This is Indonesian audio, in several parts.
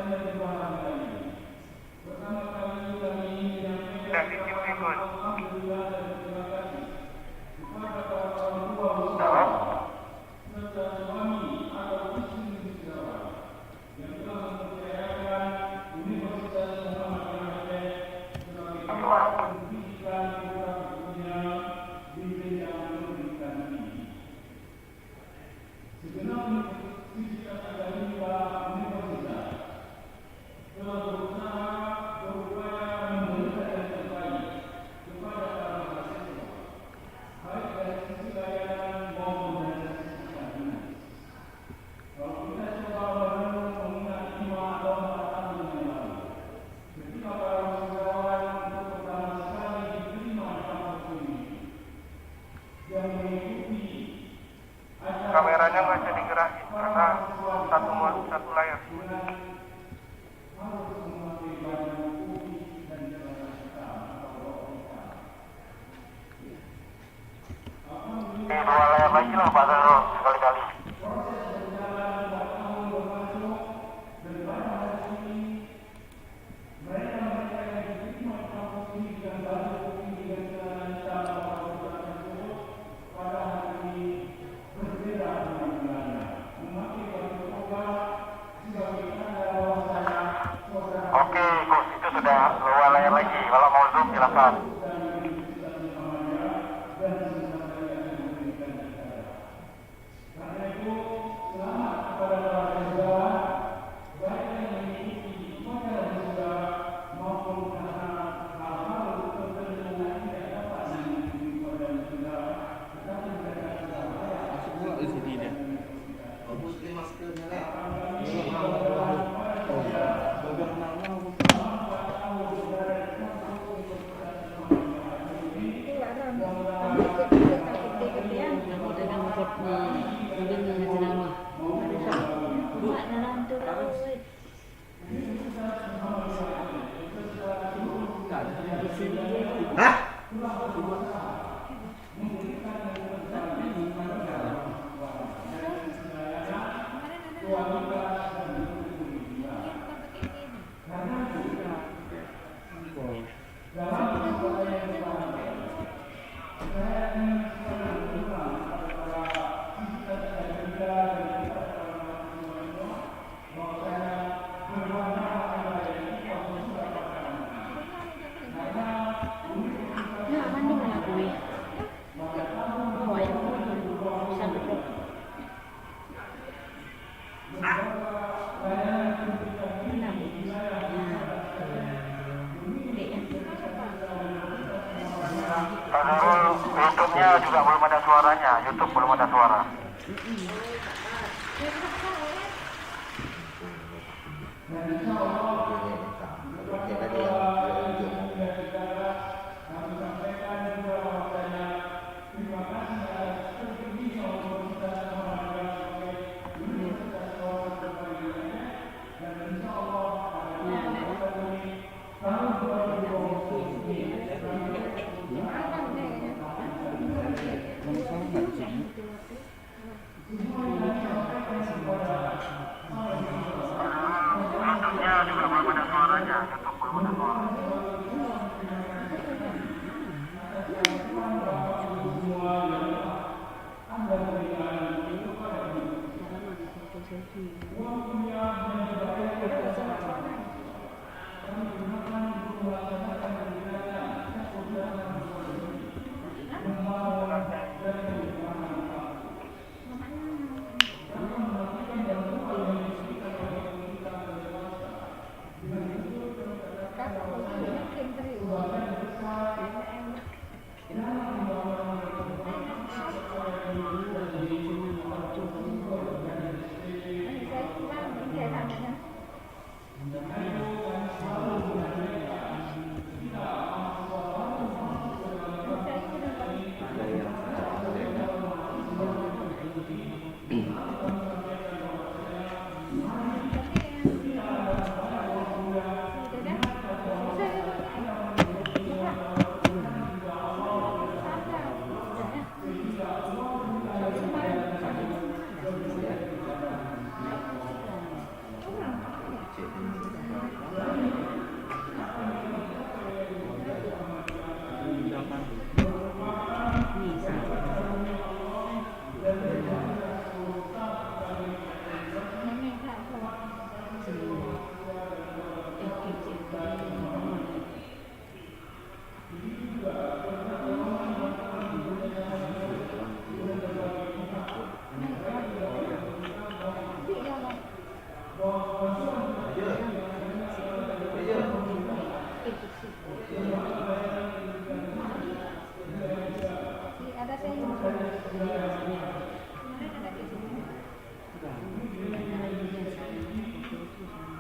Udah titip nih Gus. Halo? Halo? Kameranya nggak bisa digerakin karena satu layar. Dua layar lagi lah Pak Sarul sekali-kali. Oke, Gus, itu sudah dua layar lagi. Kalau mau zoom silakan. Di sini dia. Hah? Pak Sarul, YouTube-nya juga belum ada suaranya. YouTube belum ada suara. YouTube-nya juga belum ada suaranya. YouTube belum ada suara.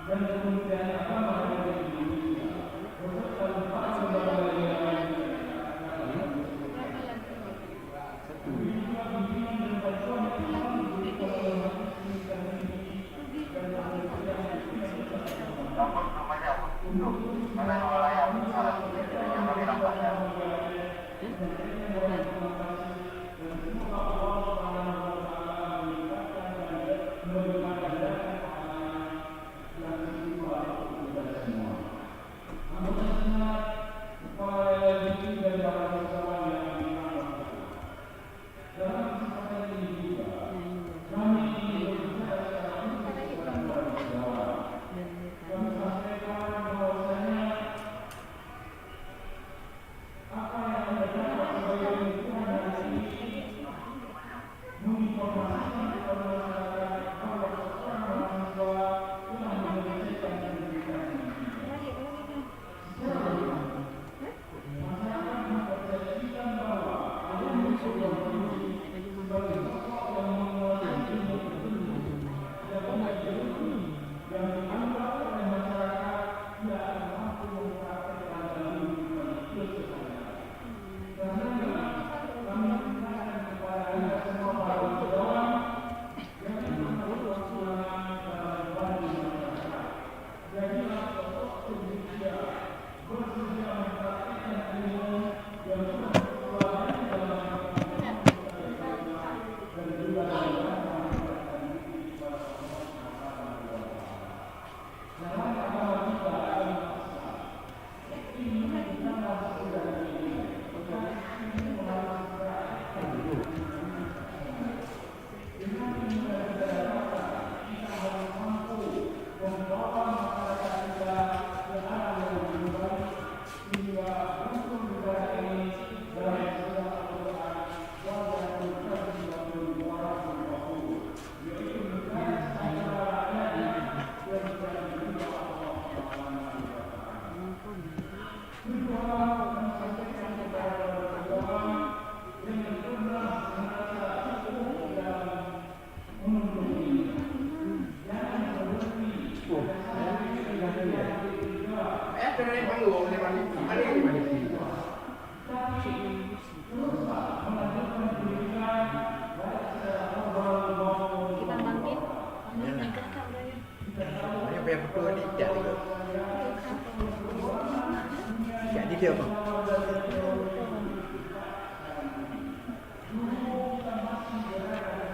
Rambut rumahnya tuh, ada dua layar, yang lebih nampaknya. Jadi dia bang.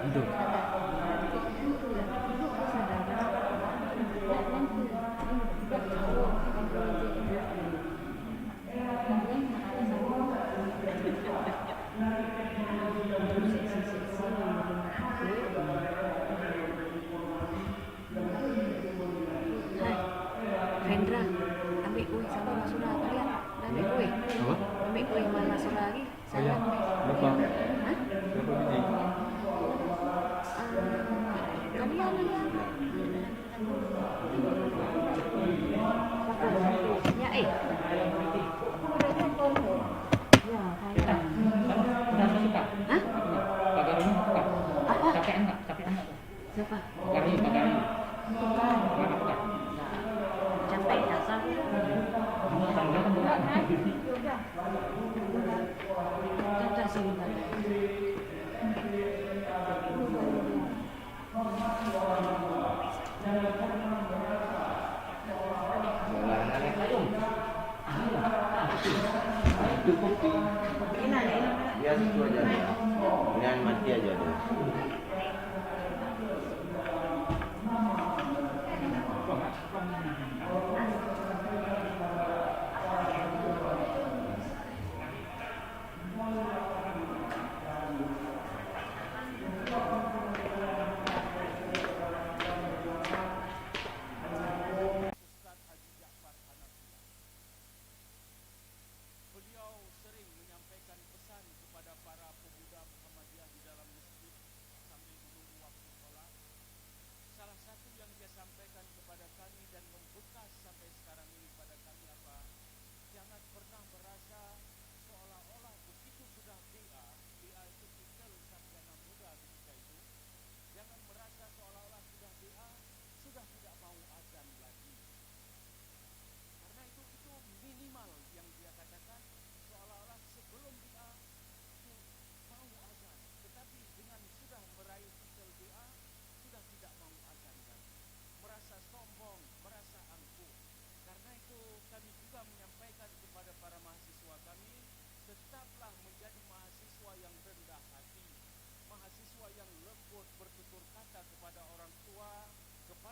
Hidup. Hendra, ambil kue sama masuk kalian. Ambil kue. Apa? Ambil kue mana masuk lagi? Oh ya, berapa? Hah? Berapa biji? Kalian yang ya ya kayak Suka. hah? Pak Garuni suka. Apa? Capek enggak? Capek enggak? Siapa? Pak Garuni, Pak Garuni. Bukan. Enggak suka. Capek dasar. Tanggal kan berat. Caca sih bukan. Cukup sih. Ini Biasa itu aja. Jangan mati aja deh. Beliau sering menyampaikan pesan kepada para pemuda Muhammadiyah di dalam masjid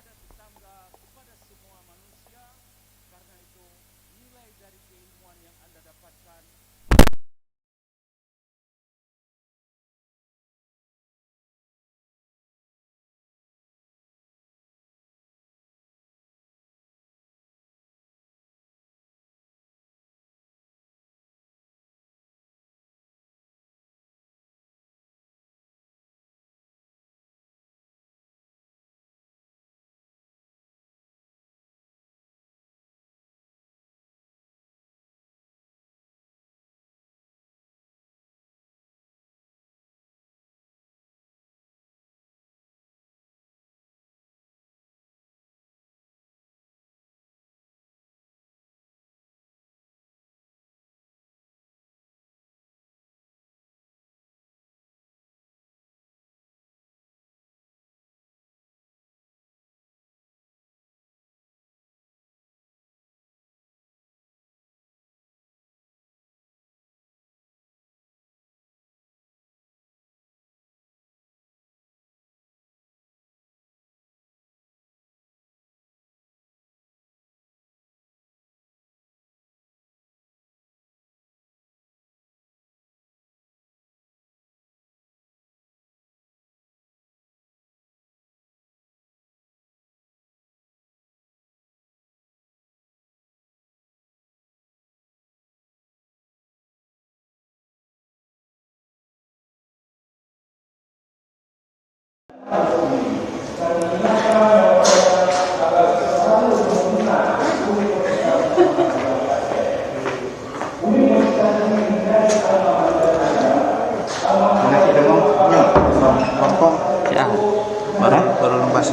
kepada tetangga, kepada semua manusia. Karena itu nilai dari keilmuan yang Anda dapatkan Ya, baru lepas.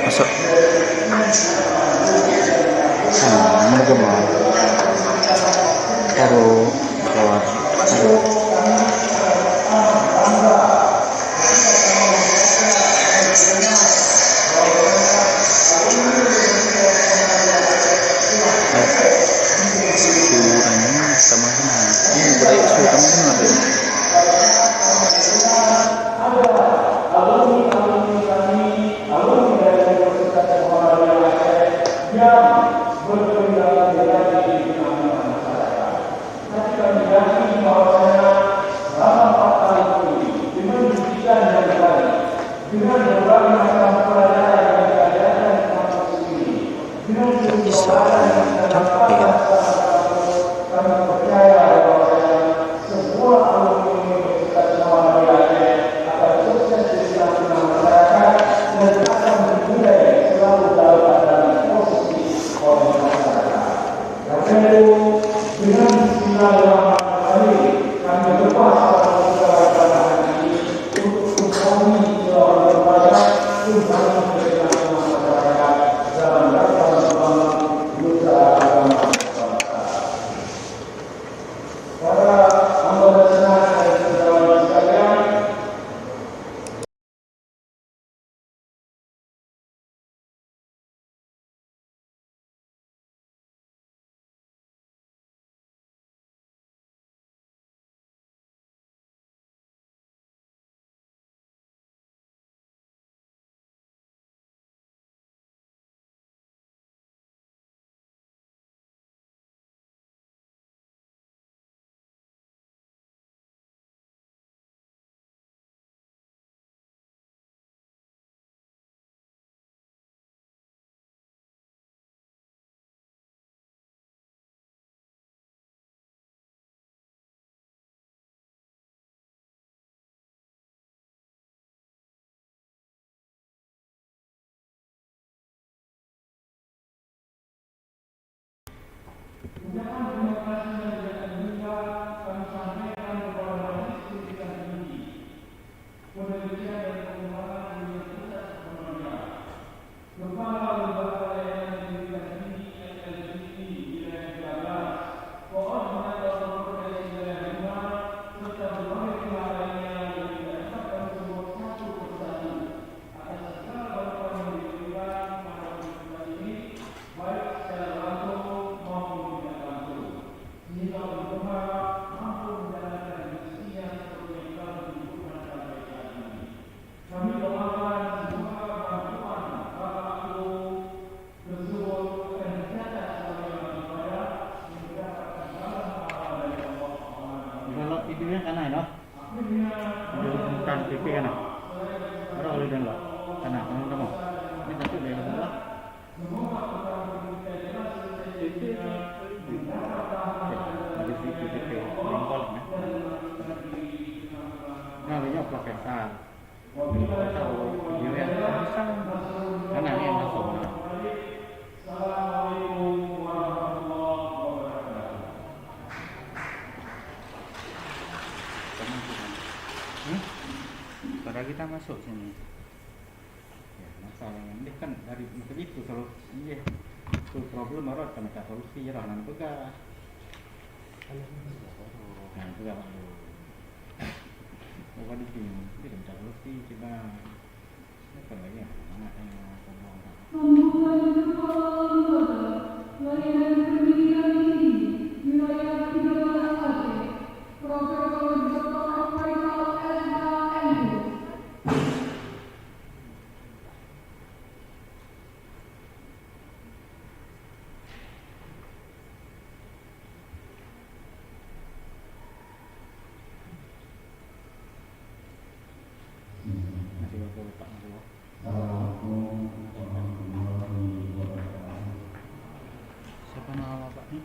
Masuk. Mana mau? Taruh keluar. Tidurnya kanan no. Di kan TV kanan. Baru oleh dan lo. Kanan kamu. Ini satu dari bawah. Dari situ TV lingkol ya. Nah, ini oplok kesal. Video yang bisa. Kanan yang masuk. Pada kita masuk sini. Ya, masalahnya ini kan dari begitu kalau iya itu problem baru kan kita solusi ya lah pegang. Nah, itu kan dulu. Bukan di sini, kita mencari solusi coba. Ini kan lagi ya, mana yang ngomong. Masih waktu Pak Masuk. Siapa nama Pak nih?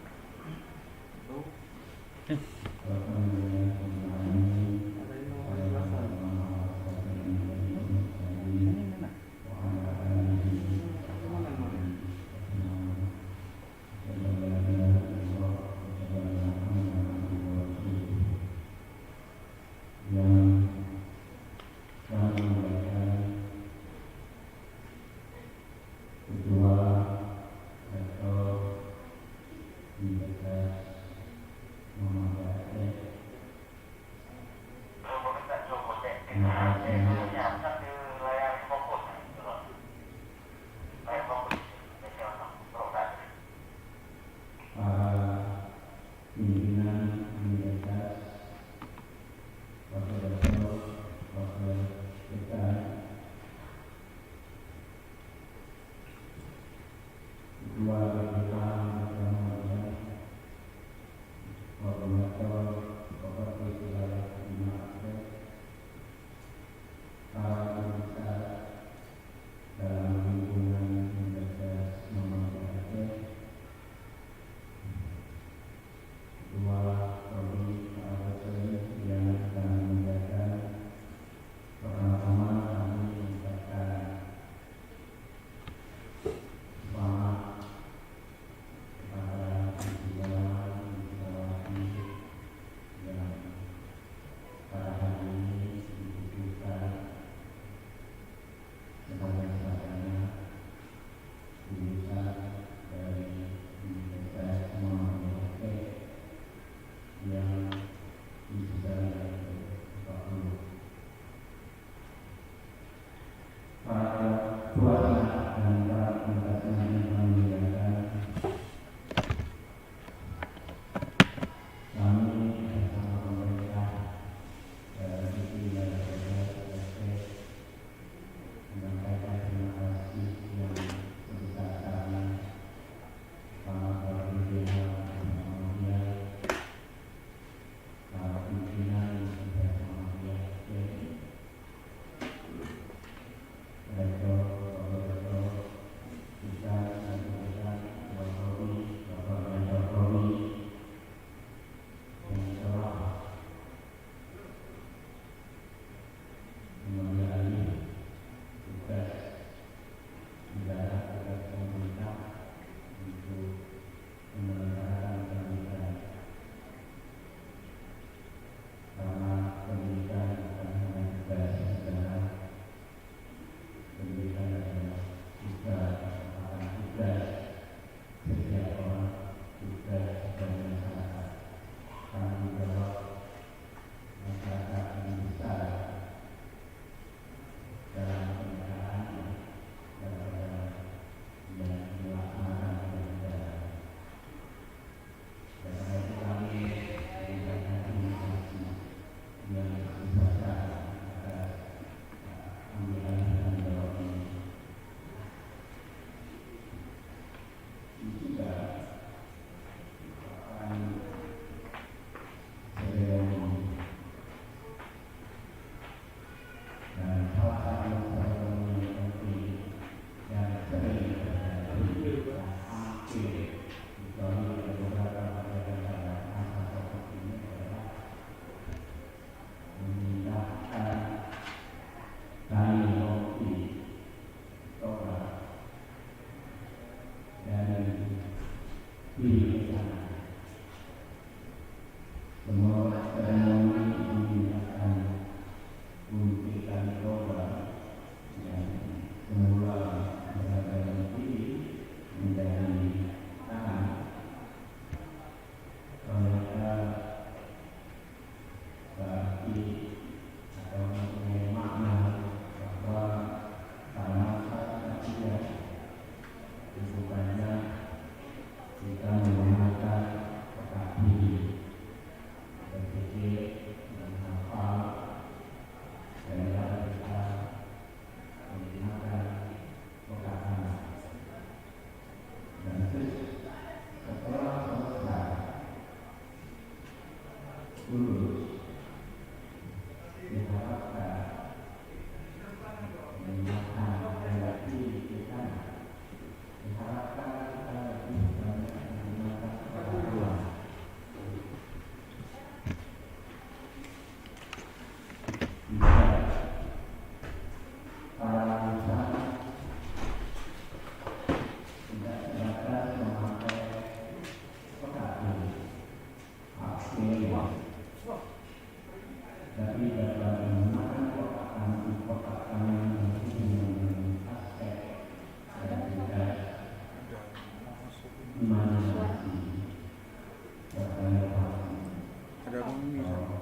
Ada bunyi sama.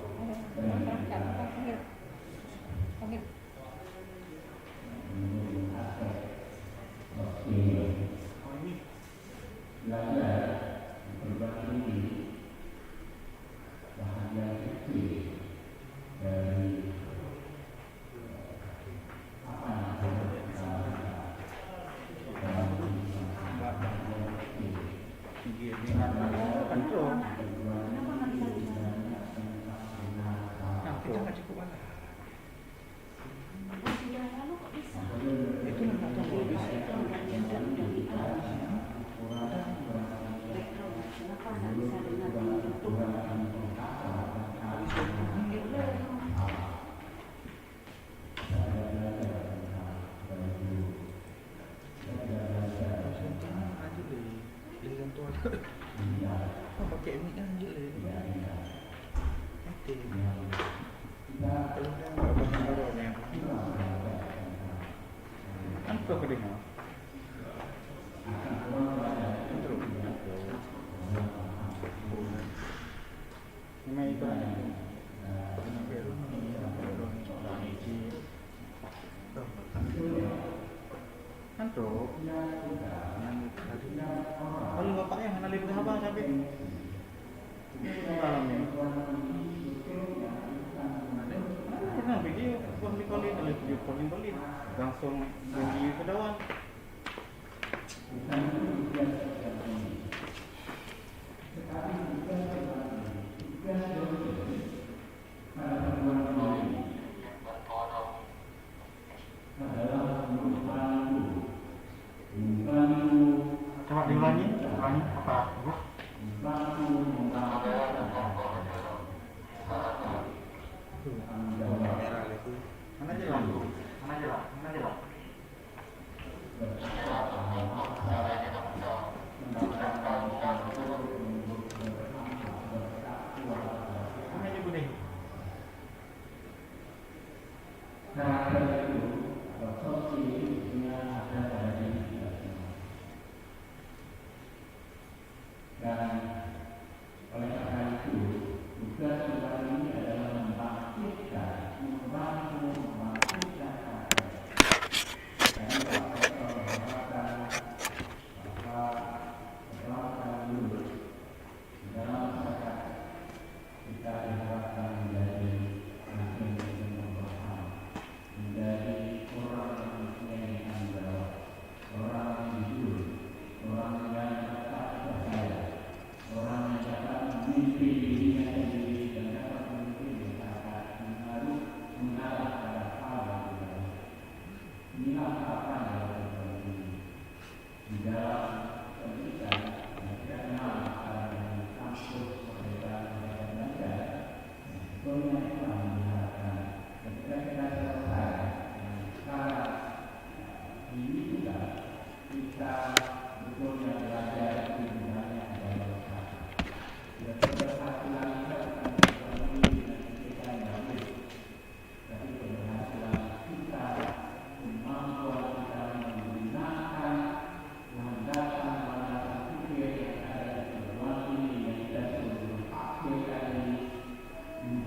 Panggil. Panggil. Gini kontrol. Kita nggak cukup banget. Itu nggak tahu kalau bisa. Pakai mic aja lah. Kan kau kedengar. Memang itu. Antro. Kalau bapak yang kenalin ke abang sampai malam ni. Pernah video kali ada video calling langsung pergi ke dawan. Coba diulangi apa? Mana jelas?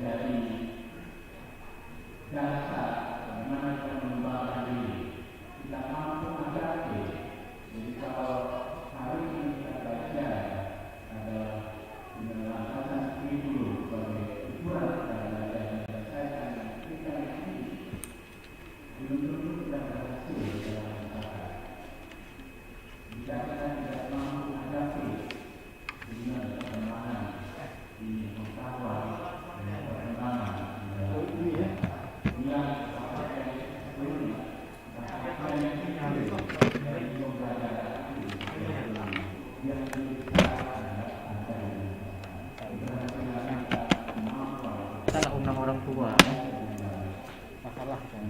Dari salah undang orang tua kan? Masalah kan.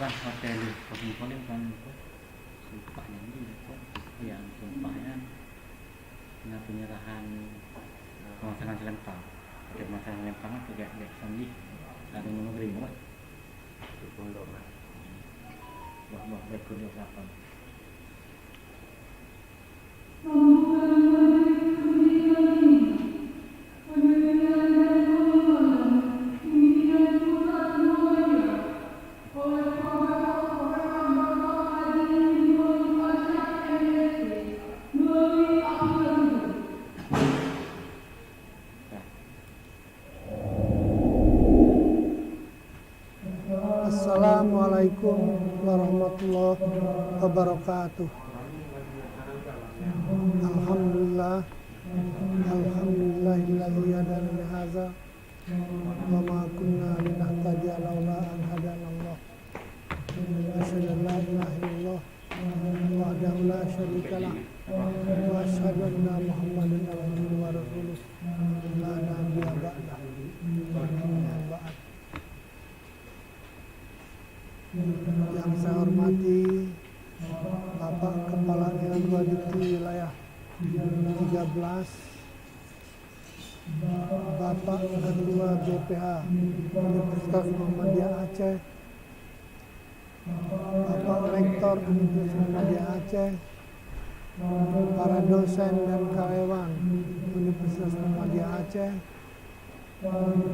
Kan hotel Cosmopolitan kan sumpahnya ini yang sumpahnya penyerahan pemasangan selempang ada pemasangan selempang itu gak sandi ada nomor ribu itu pondok lah baik kuliah 8 wabarakatuh. Alhamdulillah, alhamdulillahilladzi hadana li hadza wa ma kunna linahtadiya laula an hadanallah. Asyhadu an la ilaha illallah wahdahu la syarika lah wa asyhadu anna Muhammadan abduhu wa rasuluh la nabiyya ba'dahu. Amma ba'd. Yang saya hormati Bapak Kepala Dewan Dikti Wilayah 13, Bapak Ketua BPH Universitas Muhammadiyah Aceh, Bapak Rektor Universitas Muhammadiyah Aceh, para dosen dan karyawan Universitas Muhammadiyah Aceh,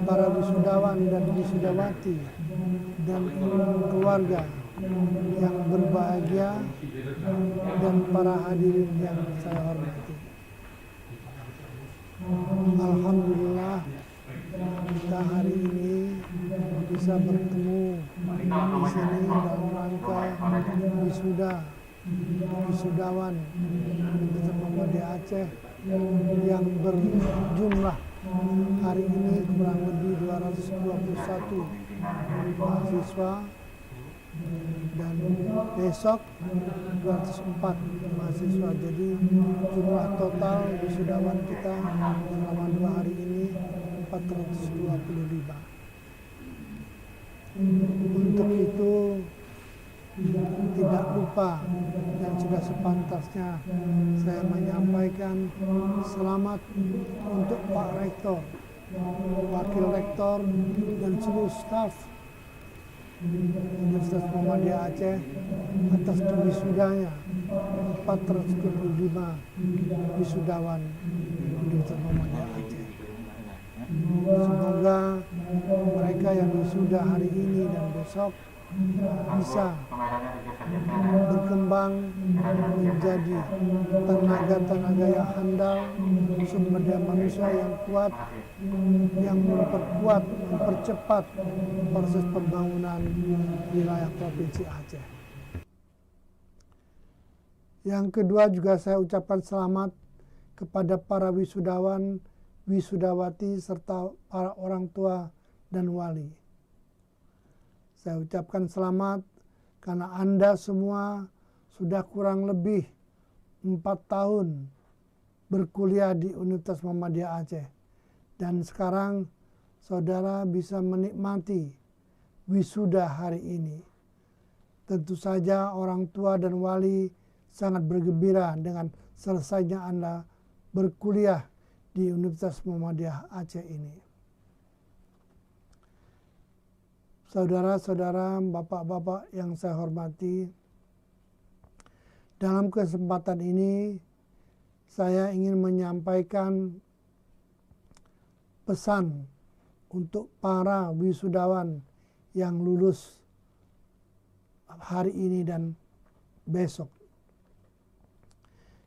para wisudawan dan wisudawati dan keluarga yang berbahagia, dan para hadirin yang saya hormati. Alhamdulillah, kita hari ini bisa bertemu di sini dalam rangka wisudawan Universitas Muhammadiyah Aceh yang berjumlah hari ini kurang lebih 221 mahasiswa, dan besok 204 mahasiswa. Jadi jumlah total wisudawan kita selama 2 hari ini 425. Untuk itu tidak lupa dan sudah sepantasnya saya menyampaikan selamat untuk Pak Rektor, Wakil Rektor, dan seluruh staf Universitas Muhammadiyah Aceh atas wisudanya 425 wisudawan Universitas Muhammadiyah Aceh. Semoga mereka yang wisuda hari ini dan besok bisa berkembang menjadi tenaga-tenaga yang handal, sumber daya manusia yang kuat, yang memperkuat, mempercepat proses pembangunan wilayah Provinsi Aceh. Yang kedua juga saya ucapkan selamat kepada para wisudawan, wisudawati, serta para orang tua dan wali. Saya ucapkan selamat karena Anda semua sudah kurang lebih 4 tahun berkuliah di Universitas Muhammadiyah Aceh. Dan sekarang saudara bisa menikmati wisuda hari ini. Tentu saja orang tua dan wali sangat bergembira dengan selesainya Anda berkuliah di Universitas Muhammadiyah Aceh ini. Saudara-saudara, bapak-bapak yang saya hormati, dalam kesempatan ini saya ingin menyampaikan pesan untuk para wisudawan yang lulus hari ini dan besok.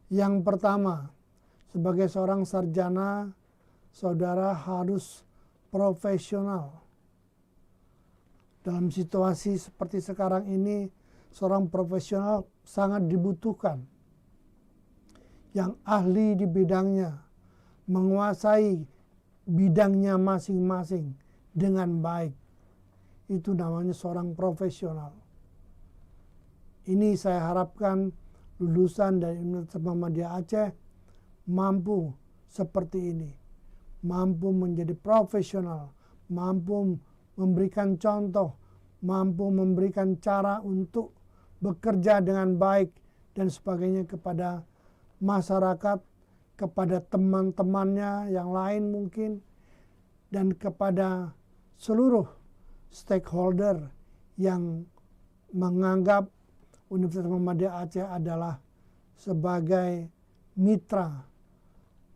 Yang pertama, sebagai seorang sarjana, saudara harus profesional. Dalam situasi seperti sekarang ini, seorang profesional sangat dibutuhkan. Yang ahli di bidangnya, menguasai bidangnya masing-masing dengan baik. Itu namanya seorang profesional. Ini saya harapkan lulusan dari Universitas Muhammadiyah Aceh mampu seperti ini. Mampu menjadi profesional, mampu memberikan contoh, mampu memberikan cara untuk bekerja dengan baik dan sebagainya kepada masyarakat, kepada teman-temannya yang lain mungkin, dan kepada seluruh stakeholder yang menganggap Universitas Muhammadiyah Aceh adalah sebagai mitra,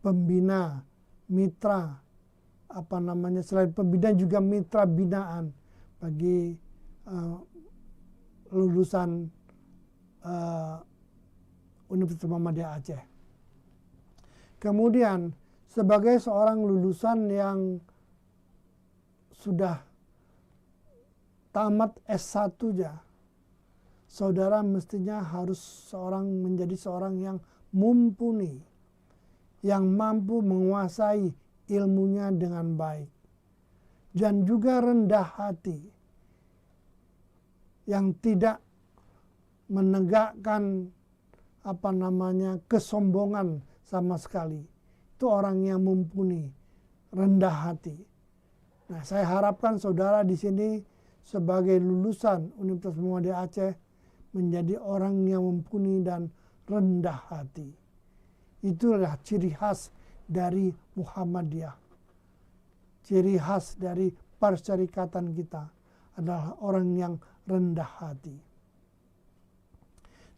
pembina, mitra, selain pembina juga mitra binaan bagi lulusan Universitas Muhammadiyah Aceh. Kemudian sebagai seorang lulusan yang sudah tamat S1-nya, saudara mestinya harus menjadi seorang yang mumpuni, yang mampu menguasai ilmunya dengan baik, dan juga rendah hati, yang tidak menegakkan kesombongan sama sekali. Itu orang yang mumpuni, rendah hati. Nah, saya harapkan saudara di sini sebagai lulusan Universitas Muhammadiyah Aceh menjadi orang yang mumpuni dan rendah hati. Itulah ciri khas dari Muhammadiyah. Ciri khas dari persyarikatan kita adalah orang yang rendah hati.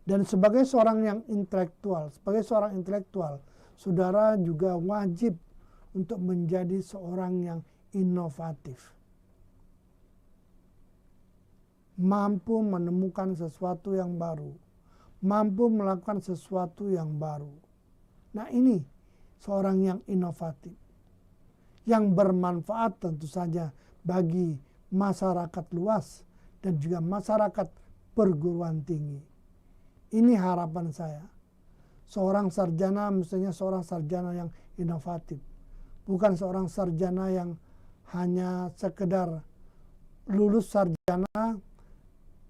Dan sebagai seorang intelektual, saudara juga wajib untuk menjadi seorang yang inovatif. Mampu menemukan sesuatu yang baru, mampu melakukan sesuatu yang baru. Nah, ini seorang yang inovatif, yang bermanfaat tentu saja bagi masyarakat luas dan juga masyarakat perguruan tinggi. Ini harapan saya. Seorang sarjana mestinya seorang sarjana yang inovatif, bukan seorang sarjana yang hanya sekedar lulus sarjana,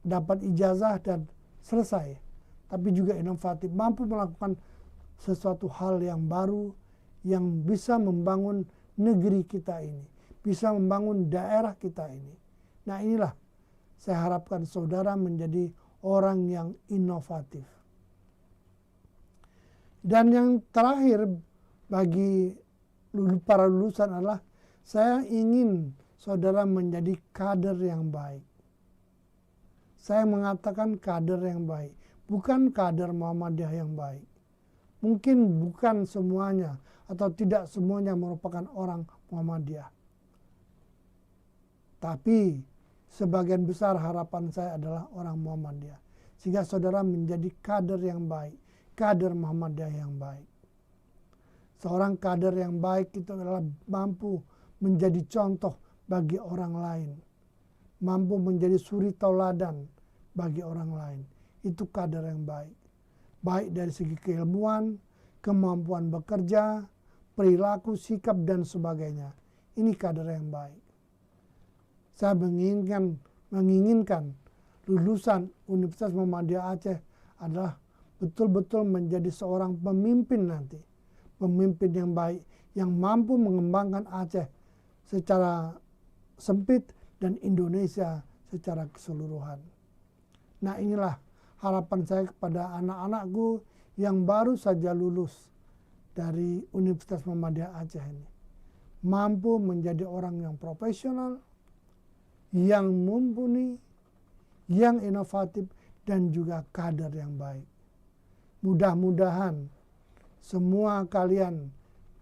dapat ijazah dan selesai, tapi juga inovatif, mampu melakukan sesuatu hal yang baru yang bisa membangun negeri kita ini, bisa membangun daerah kita ini. Nah, inilah saya harapkan saudara menjadi orang yang inovatif. Dan yang terakhir bagi para lulusan adalah saya ingin saudara menjadi kader yang baik. Saya mengatakan kader yang baik, bukan kader Muhammadiyah yang baik. Mungkin bukan semuanya atau tidak semuanya merupakan orang Muhammadiyah. Tapi sebagian besar harapan saya adalah orang Muhammadiyah. Sehingga saudara menjadi kader yang baik, kader Muhammadiyah yang baik. Seorang kader yang baik itu adalah mampu menjadi contoh bagi orang lain, mampu menjadi suri tauladan bagi orang lain. Itu kader yang baik. Baik dari segi keilmuan, kemampuan bekerja, perilaku, sikap, dan sebagainya. Ini kader yang baik. Saya menginginkan lulusan Universitas Muhammadiyah Aceh adalah betul-betul menjadi seorang pemimpin nanti. Pemimpin yang baik, yang mampu mengembangkan Aceh secara sempit dan Indonesia secara keseluruhan. Nah, inilah harapan saya kepada anak-anakku yang baru saja lulus dari Universitas Muhammadiyah Aceh ini. Mampu menjadi orang yang profesional, yang mumpuni, yang inovatif, dan juga kader yang baik. Mudah-mudahan semua kalian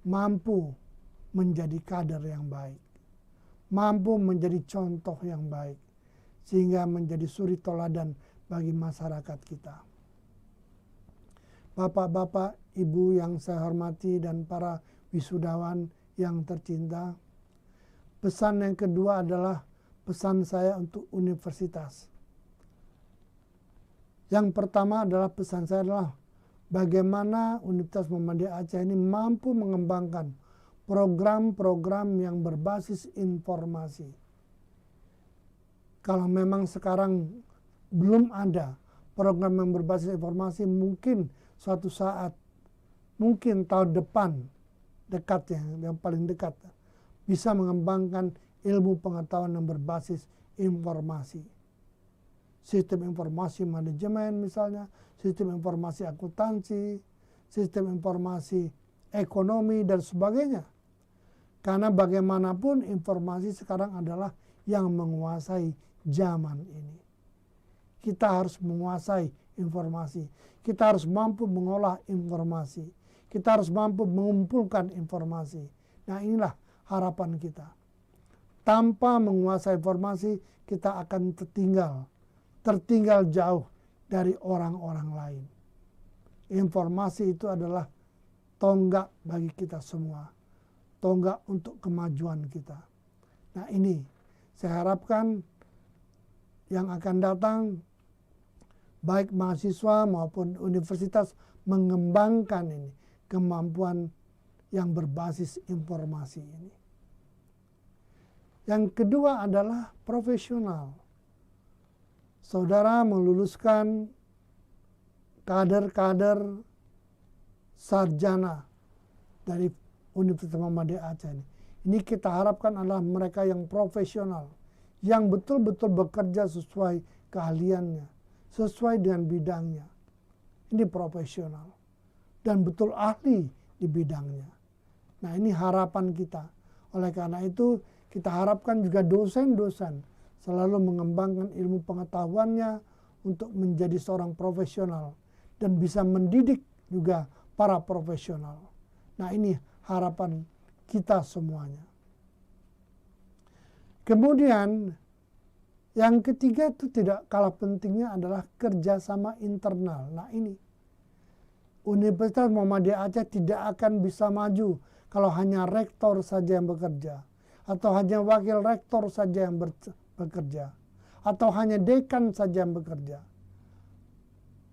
mampu menjadi kader yang baik, mampu menjadi contoh yang baik, sehingga menjadi suri tauladan bagi masyarakat kita. Bapak-bapak, ibu yang saya hormati, dan para wisudawan yang tercinta, pesan yang kedua adalah pesan saya untuk universitas. Yang pertama adalah pesan saya adalah bagaimana Universitas Muhammadiyah Aceh ini mampu mengembangkan program-program yang berbasis informasi. Kalau memang sekarang belum ada program yang berbasis informasi, mungkin suatu saat, mungkin tahun depan, dekat yang paling dekat, bisa mengembangkan ilmu pengetahuan yang berbasis informasi. Sistem informasi manajemen misalnya, sistem informasi akuntansi, sistem informasi ekonomi, dan sebagainya. Karena bagaimanapun informasi sekarang adalah yang menguasai zaman ini. Kita harus menguasai informasi. Kita harus mampu mengolah informasi. Kita harus mampu mengumpulkan informasi. Nah, inilah harapan kita. Tanpa menguasai informasi, kita akan tertinggal jauh dari orang-orang lain. Informasi itu adalah tonggak bagi kita semua. Tonggak untuk kemajuan kita. Nah, ini saya harapkan yang akan datang baik mahasiswa maupun universitas mengembangkan ini kemampuan yang berbasis informasi ini. Yang kedua adalah profesional. Saudara meluluskan kader-kader sarjana dari Universitas Muhammadiyah Aceh ini. Ini kita harapkan adalah mereka yang profesional, yang betul-betul bekerja sesuai keahliannya, sesuai dengan bidangnya. Ini profesional dan betul ahli di bidangnya. Nah, ini harapan kita. Oleh karena itu, kita harapkan juga dosen-dosen selalu mengembangkan ilmu pengetahuannya untuk menjadi seorang profesional dan bisa mendidik juga para profesional. Nah, ini harapan kita semuanya. Kemudian yang ketiga itu tidak kalah pentingnya adalah kerjasama internal. Nah, ini Universitas Muhammadiyah Aceh tidak akan bisa maju kalau hanya rektor saja yang bekerja, atau hanya wakil rektor saja yang bekerja, atau hanya dekan saja yang bekerja.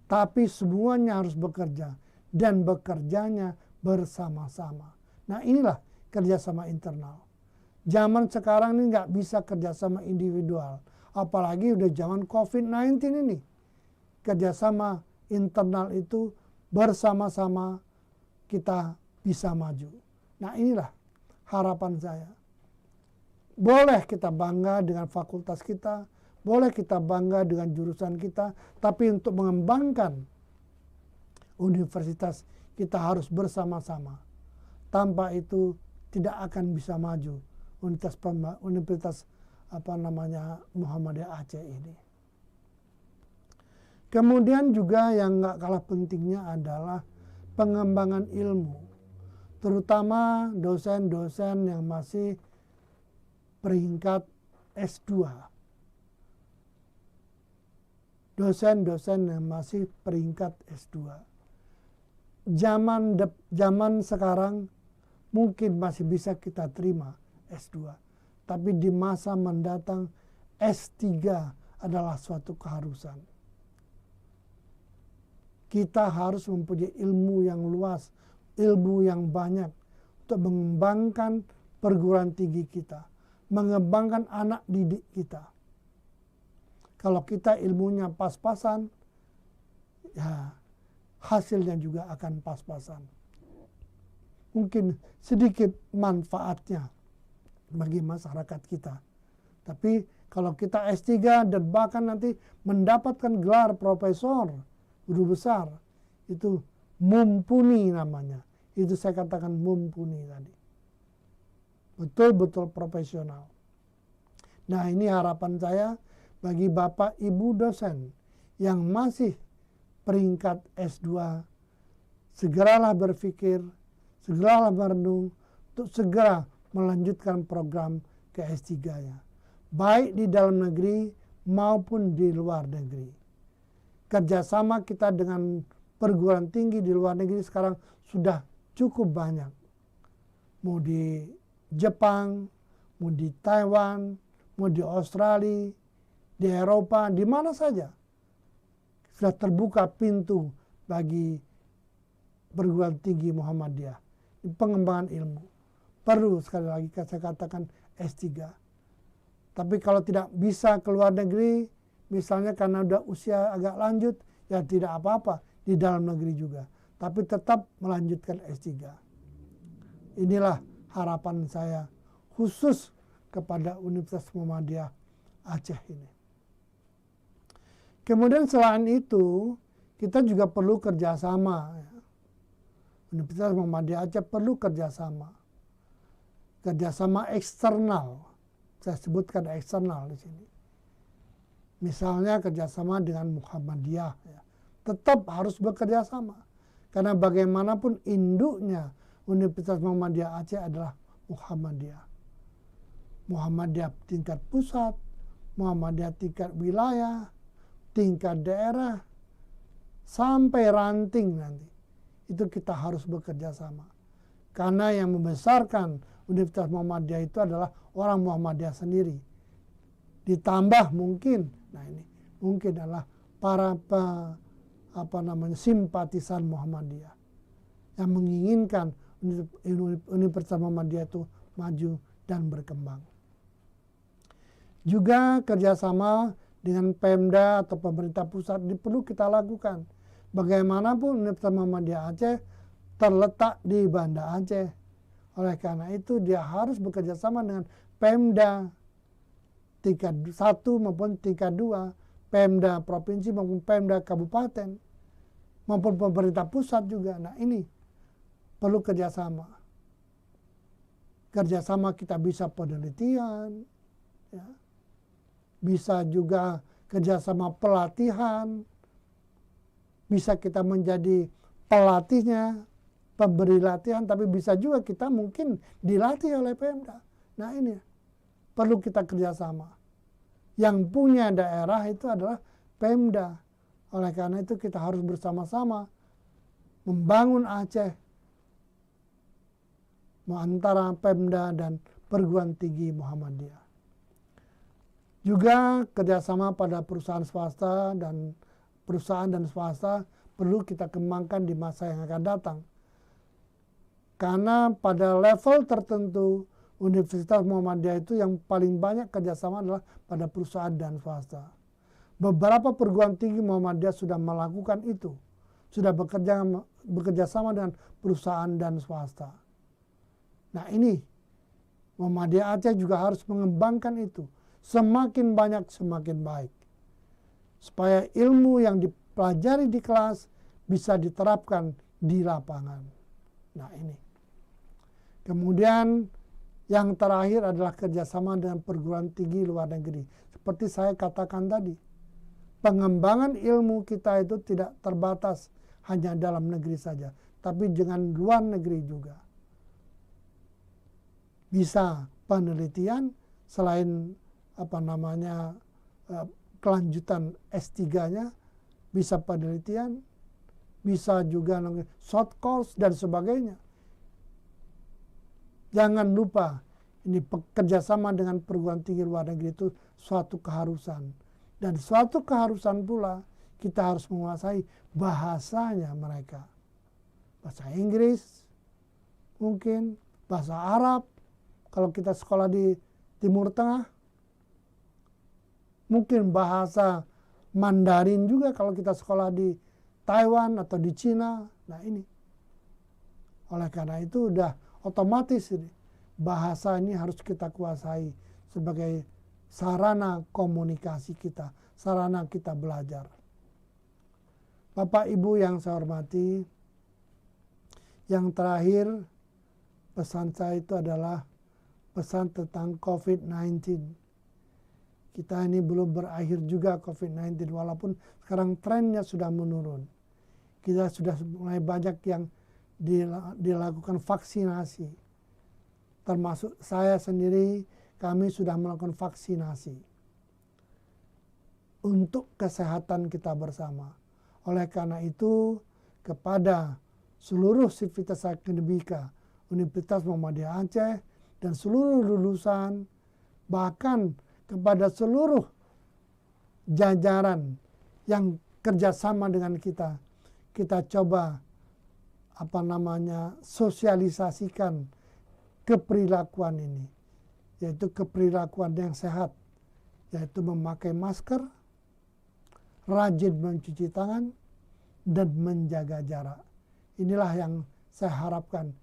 Tapi semuanya harus bekerja dan bekerjanya bersama-sama. Nah, inilah kerjasama internal. Zaman sekarang ini nggak bisa kerjasama individual, apalagi udah zaman COVID-19 ini. Kerjasama internal itu bersama-sama kita bisa maju. Nah, inilah harapan saya. Boleh kita bangga dengan fakultas kita, boleh kita bangga dengan jurusan kita, tapi untuk mengembangkan universitas kita harus bersama-sama. Tanpa itu tidak akan bisa maju Universitas Muhammadiyah Aceh ini. Kemudian juga yang nggak kalah pentingnya adalah pengembangan ilmu, terutama dosen-dosen yang masih peringkat S2. Dosen-dosen yang masih peringkat S2. Zaman sekarang mungkin masih bisa kita terima S2. Tapi di masa mendatang S3 adalah suatu keharusan. Kita harus mempunyai ilmu yang luas, ilmu yang banyak untuk mengembangkan perguruan tinggi kita, mengembangkan anak didik kita. Kalau kita ilmunya pas-pasan, ya hasilnya juga akan pas-pasan. Mungkin sedikit manfaatnya bagi masyarakat kita. Tapi kalau kita S3 dan bahkan nanti mendapatkan gelar profesor, guru besar, itu mumpuni namanya. Itu saya katakan mumpuni tadi. Betul-betul profesional. Nah, ini harapan saya bagi Bapak Ibu dosen yang masih peringkat S2, segeralah berpikir, segeralah merenung untuk segera melanjutkan program ke S3-nya. Baik di dalam negeri maupun di luar negeri. Kerjasama kita dengan perguruan tinggi di luar negeri sekarang sudah cukup banyak. Mau di Jepang, mau di Taiwan, mau di Australia, di Eropa, di mana saja. Sudah terbuka pintu bagi perguruan tinggi Muhammadiyah. Pengembangan ilmu. Perlu sekali lagi saya katakan S3. Tapi kalau tidak bisa keluar negeri, misalnya karena udah usia agak lanjut, ya tidak apa-apa di dalam negeri juga. Tapi tetap melanjutkan S3. Inilah harapan saya khusus kepada Universitas Muhammadiyah Aceh ini. Kemudian selain itu, kita juga perlu kerjasama. Universitas Muhammadiyah Aceh perlu kerjasama. Kerjasama eksternal. Saya sebutkan eksternal di sini. Misalnya kerjasama dengan Muhammadiyah. Ya. Tetap harus bekerja sama. Karena bagaimanapun induknya Universitas Muhammadiyah Aceh adalah Muhammadiyah. Muhammadiyah tingkat pusat, Muhammadiyah tingkat wilayah, tingkat daerah, sampai ranting nanti. Itu kita harus bekerja sama. Karena yang membesarkan Universitas Muhammadiyah itu adalah orang Muhammadiyah sendiri. Ditambah mungkin, nah ini mungkin adalah para simpatisan Muhammadiyah yang menginginkan Universitas Muhammadiyah itu maju dan berkembang. Juga kerjasama dengan Pemda atau pemerintah pusat perlu kita lakukan. Bagaimanapun Universitas Muhammadiyah Aceh terletak di Banda Aceh. Oleh karena itu dia harus bekerja sama dengan Pemda tingkat 1 maupun tingkat 2, Pemda provinsi maupun Pemda kabupaten, maupun pemerintah pusat juga. Nah ini perlu kerjasama. Kerjasama kita bisa penelitian, ya. Bisa juga kerjasama pelatihan, bisa kita menjadi pelatihnya, pemberi latihan, tapi bisa juga kita mungkin dilatih oleh Pemda. Nah ini perlu kita kerjasama. Yang punya daerah itu adalah Pemda. Oleh karena itu kita harus bersama-sama membangun Aceh antara Pemda dan perguruan tinggi Muhammadiyah. Juga kerjasama pada perusahaan swasta dan swasta perlu kita kembangkan di masa yang akan datang. Karena pada level tertentu Universitas Muhammadiyah itu yang paling banyak kerjasama adalah pada perusahaan dan swasta. Beberapa perguruan tinggi Muhammadiyah sudah melakukan itu, sudah bekerja sama dengan perusahaan dan swasta. Nah ini Muhammadiyah Aceh juga harus mengembangkan itu. Semakin banyak semakin baik. Supaya ilmu yang dipelajari di kelas bisa diterapkan di lapangan. Nah ini. Kemudian yang terakhir adalah kerjasama dengan perguruan tinggi luar negeri. Seperti saya katakan tadi, pengembangan ilmu kita itu tidak terbatas hanya dalam negeri saja, tapi dengan luar negeri juga. Bisa penelitian selain kelanjutan S3-nya, bisa penelitian, bisa juga short course dan sebagainya. Jangan lupa, ini kerjasama dengan perguruan tinggi luar negeri itu suatu keharusan. Dan suatu keharusan pula kita harus menguasai bahasanya mereka. Bahasa Inggris, mungkin bahasa Arab, kalau kita sekolah di Timur Tengah, mungkin bahasa Mandarin juga kalau kita sekolah di Taiwan atau di Cina. Nah ini. Oleh karena itu udah otomatis ini. Bahasa ini harus kita kuasai sebagai sarana komunikasi kita, sarana kita belajar. Bapak Ibu yang saya hormati, yang terakhir pesan saya itu adalah pesan tentang COVID-19. Kita ini belum berakhir juga COVID-19, walaupun sekarang trennya sudah menurun. Kita sudah mulai banyak yang dilakukan vaksinasi. Termasuk saya sendiri, kami sudah melakukan vaksinasi. Untuk kesehatan kita bersama. Oleh karena itu, kepada seluruh sivitas akademika Universitas Muhammadiyah Aceh dan seluruh lulusan, bahkan kepada seluruh jajaran yang kerjasama dengan kita coba sosialisasikan keperilakuan ini, yaitu keperilakuan yang sehat, yaitu memakai masker, rajin mencuci tangan, dan menjaga jarak. Inilah yang saya harapkan.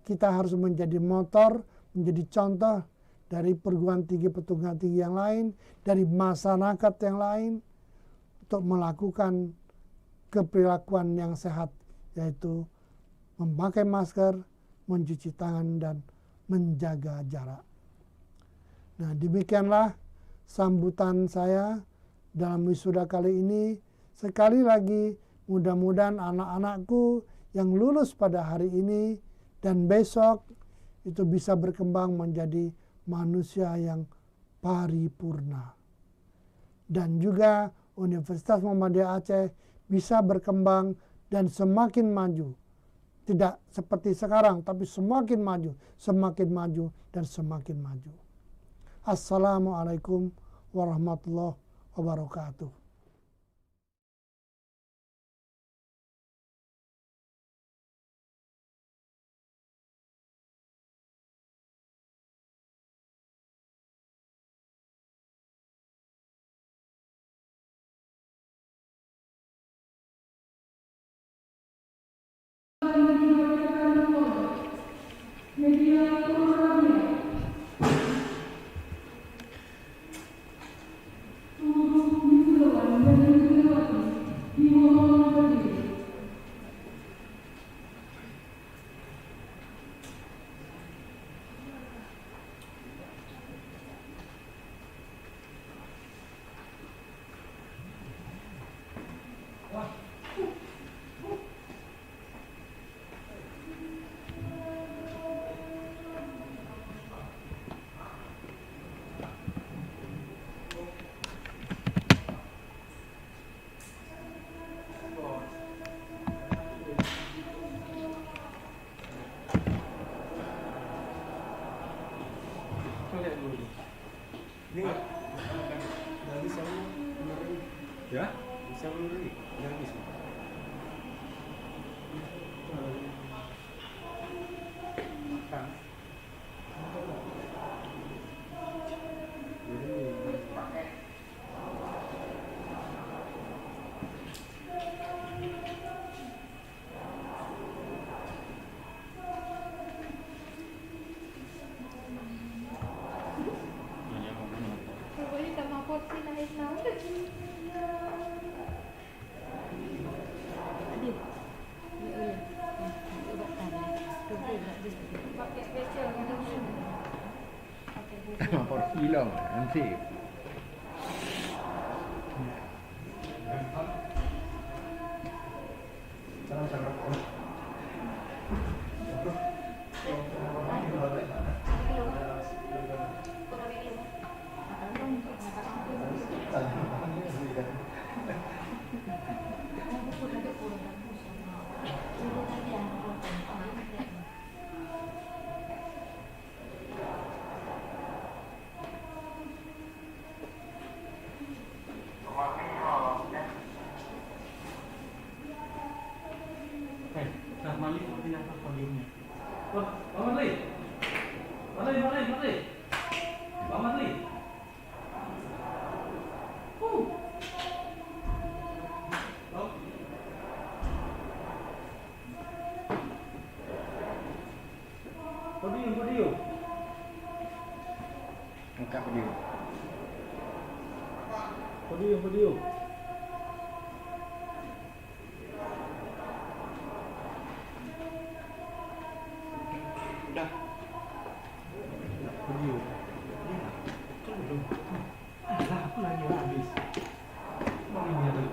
Kita harus menjadi motor, menjadi contoh dari perguruan tinggi yang lain, dari masyarakat yang lain, untuk melakukan keperilakuan yang sehat, yaitu memakai masker, mencuci tangan, dan menjaga jarak. Nah, demikianlah sambutan saya dalam wisuda kali ini. Sekali lagi, mudah-mudahan anak-anakku yang lulus pada hari ini dan besok itu bisa berkembang menjadi manusia yang paripurna. Dan juga Universitas Muhammadiyah Aceh bisa berkembang dan semakin maju. Tidak seperti sekarang, tapi semakin maju, dan semakin maju. Assalamualaikum warahmatullahi wabarakatuh. makan. Pokoknya sama porsi naik naik. Aduh. Pakai special pakai buku. Porsi hilang nanti. Nah, Malik ini apa podiumnya? Wah, Bang Madli. Madli. Bang Madli. Oh. Podium. Angkat video. Podium. Dah. Podium. Kan belum. Lah, aku lagi habis. Mau ini ada.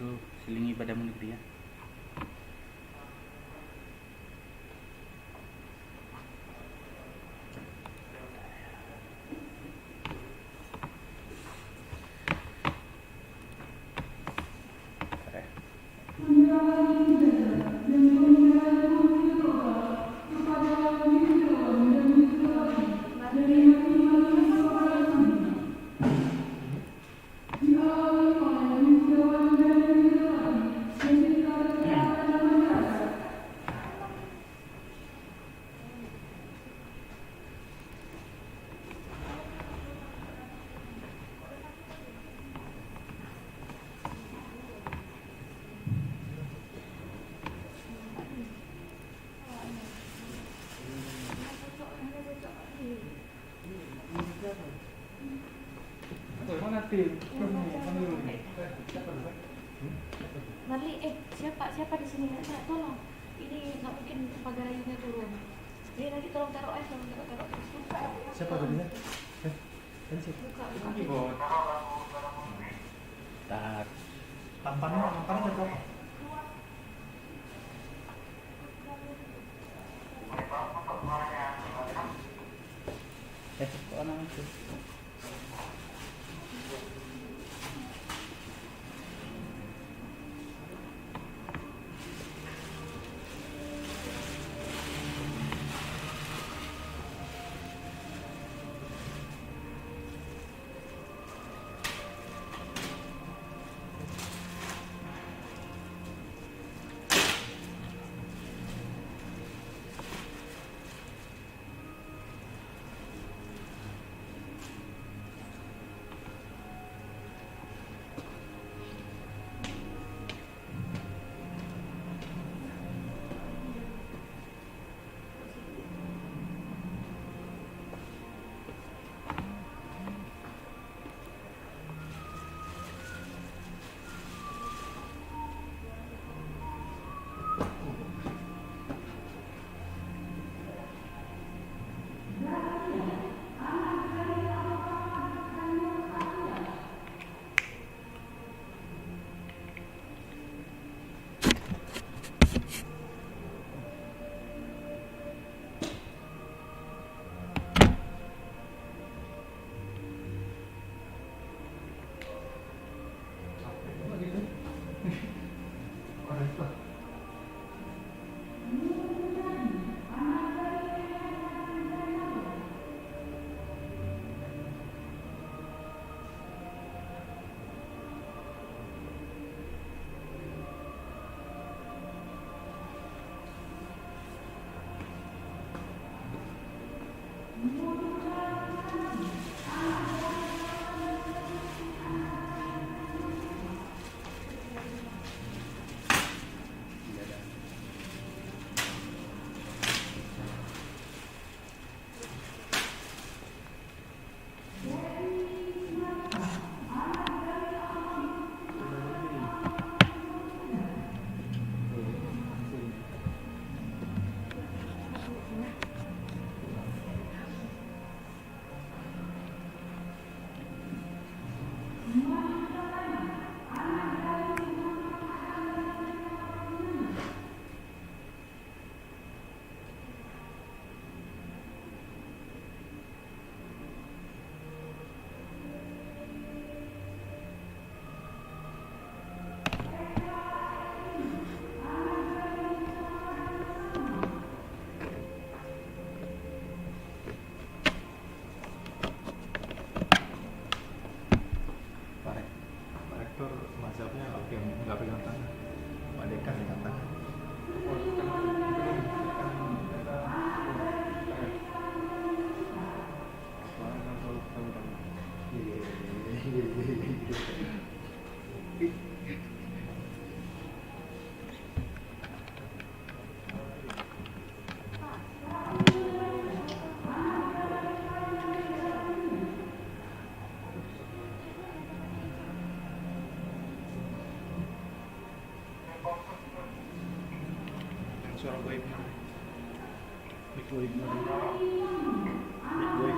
Aku selingi padamu negeri ya. Marli, siapa di sini? Nak, tolong. Ini nggak mungkin pagar ayunya turun. Ini nanti tolong taruh aja, taruh. Siapa tadinya? Kan siapa? Buka. Tar. Lampannya berapa? Kok anak itu? Suara goibnya. Big goibnya. Big goib.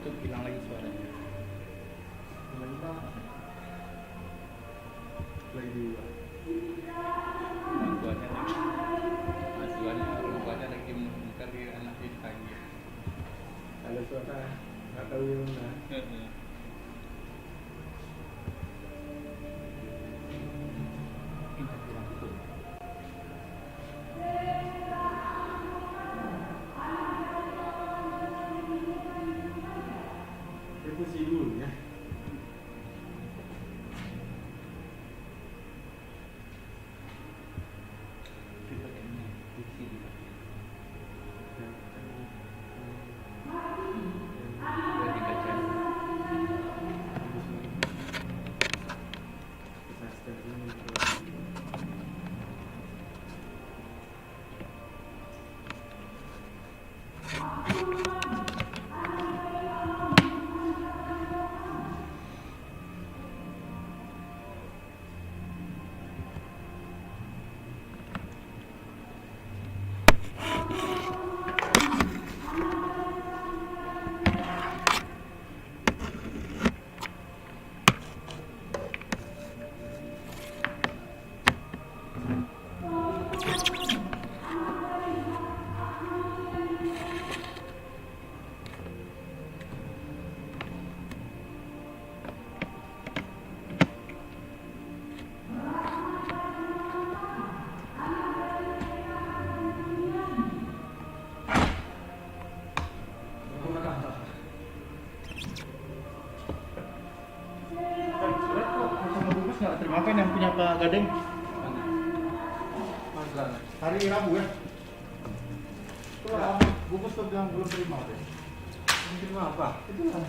tutup hilang lagi suaranya. Lagi apa? Lagi dua. Orang tuanya lagi mencari anak lagi. Ada suara nggak tahu yang mana. Kita kurang tutup. Revisi dulu ya. Kita ini fiksi di berarti kaca. Kita step ini. Surat kok sama bungkus nggak terima kan yang punya Pak Gading? Mana? Hari Rabu ya? Itu bungkus tuh yang belum terima deh. Mungkin apa? Itu lah.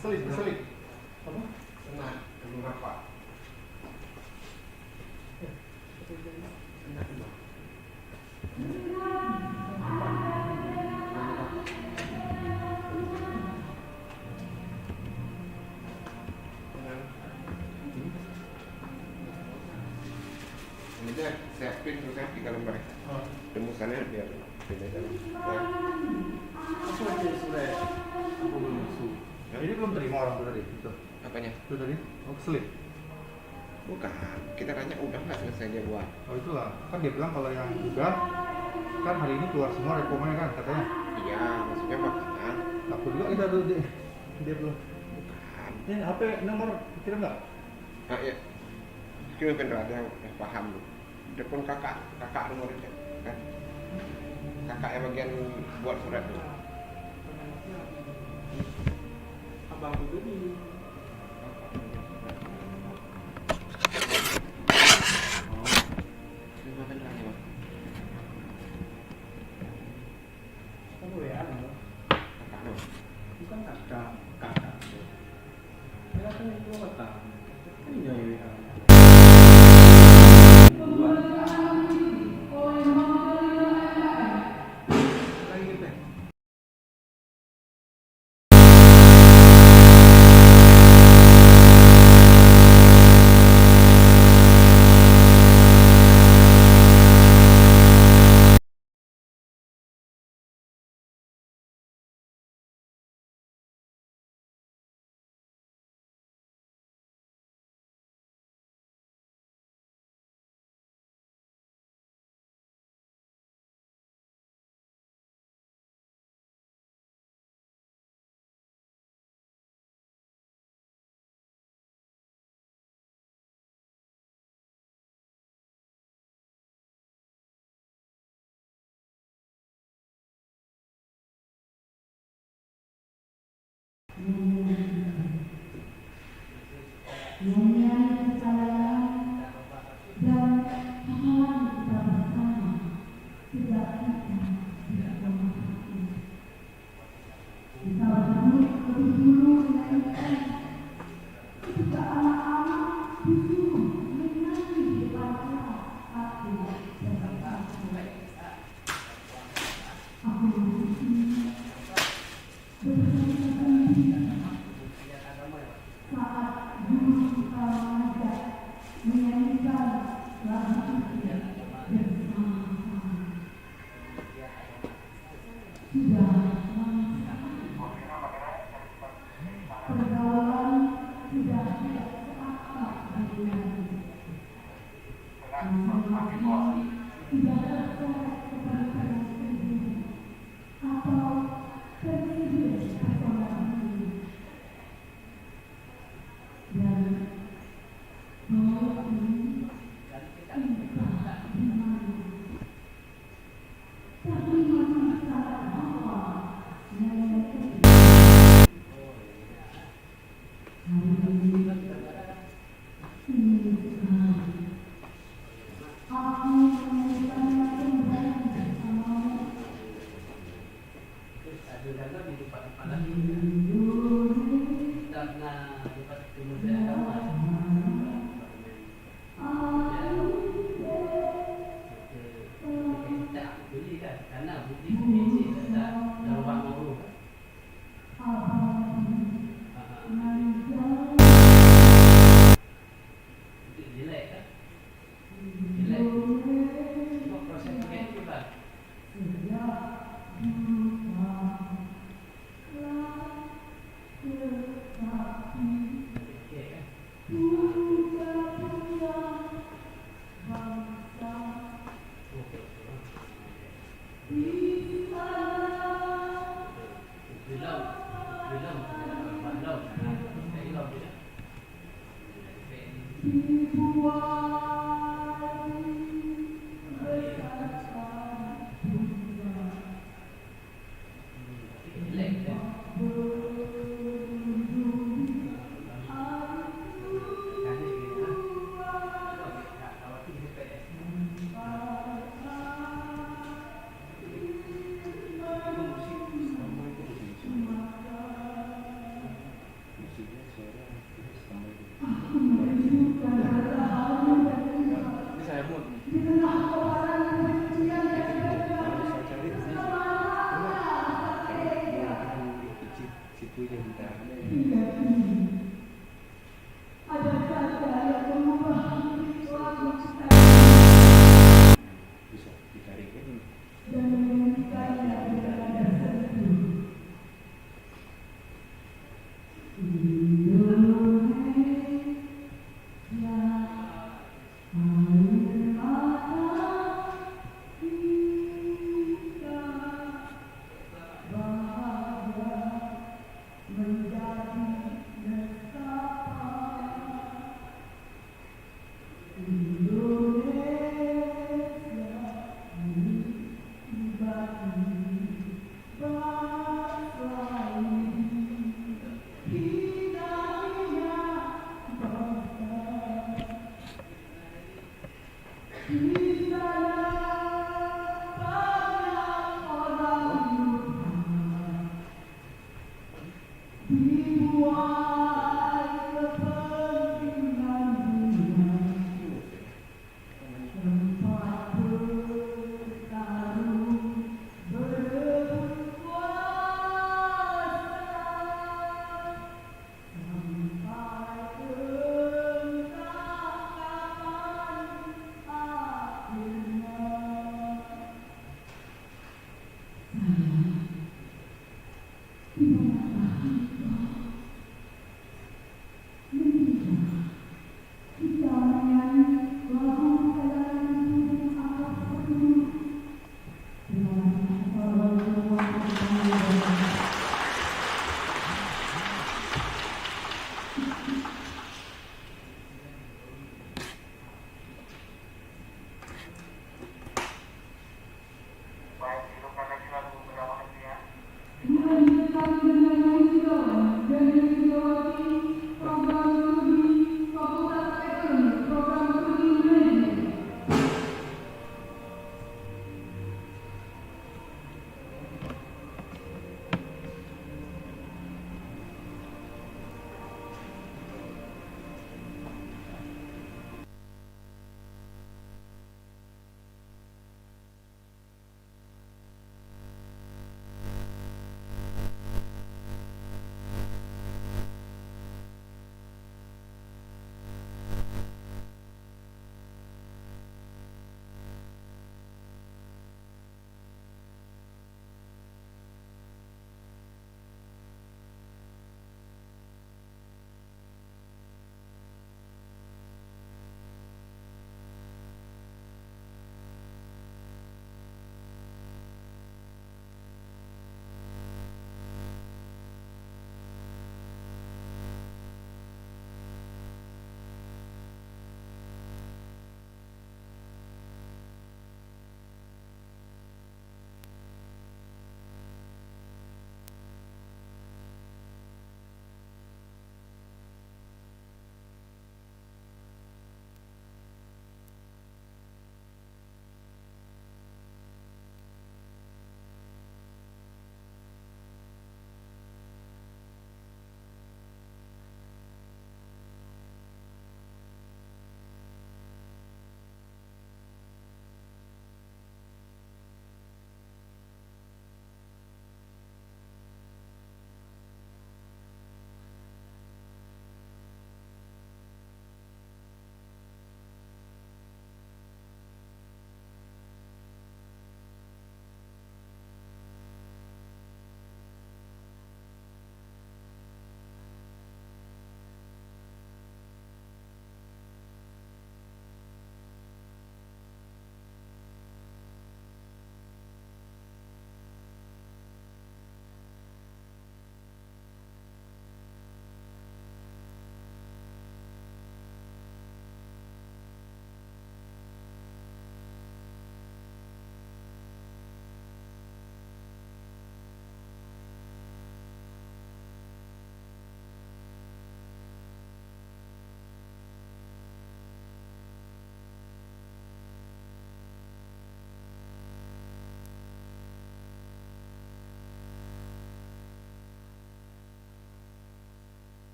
Keselit. Apa? Senang. Belum apa? Ini aja saya print terus saya 3 lembar. Remusannya biar beda kan. Aku aja surat. Aku belum masuk. Ini belum terima orang tuh tadi. Itu. Apanya? Itu tadi. Oh keselit. Bukan. Kita tanya udah nggak selesai dia buat. Oh itulah. Kan dia bilang kalau yang udah kan hari ini keluar semua rekomnya kan katanya. Iya, maksudnya bakalan. Aku juga kita tuh dia belum. Bukan. Ini HP nomor kirim nggak? Nah, ya. Kira bener ada yang paham loh. Telepon kakak nomornya kan. Kakak yang bagian buat surat tuh. Abang juga di Terima bener aja bang. kan WA loh. Kakak loh. Bukan kakak. Mereka kan itu datang. Kan jadi WA. Lagi gitu ya? Saat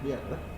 Lihatlah.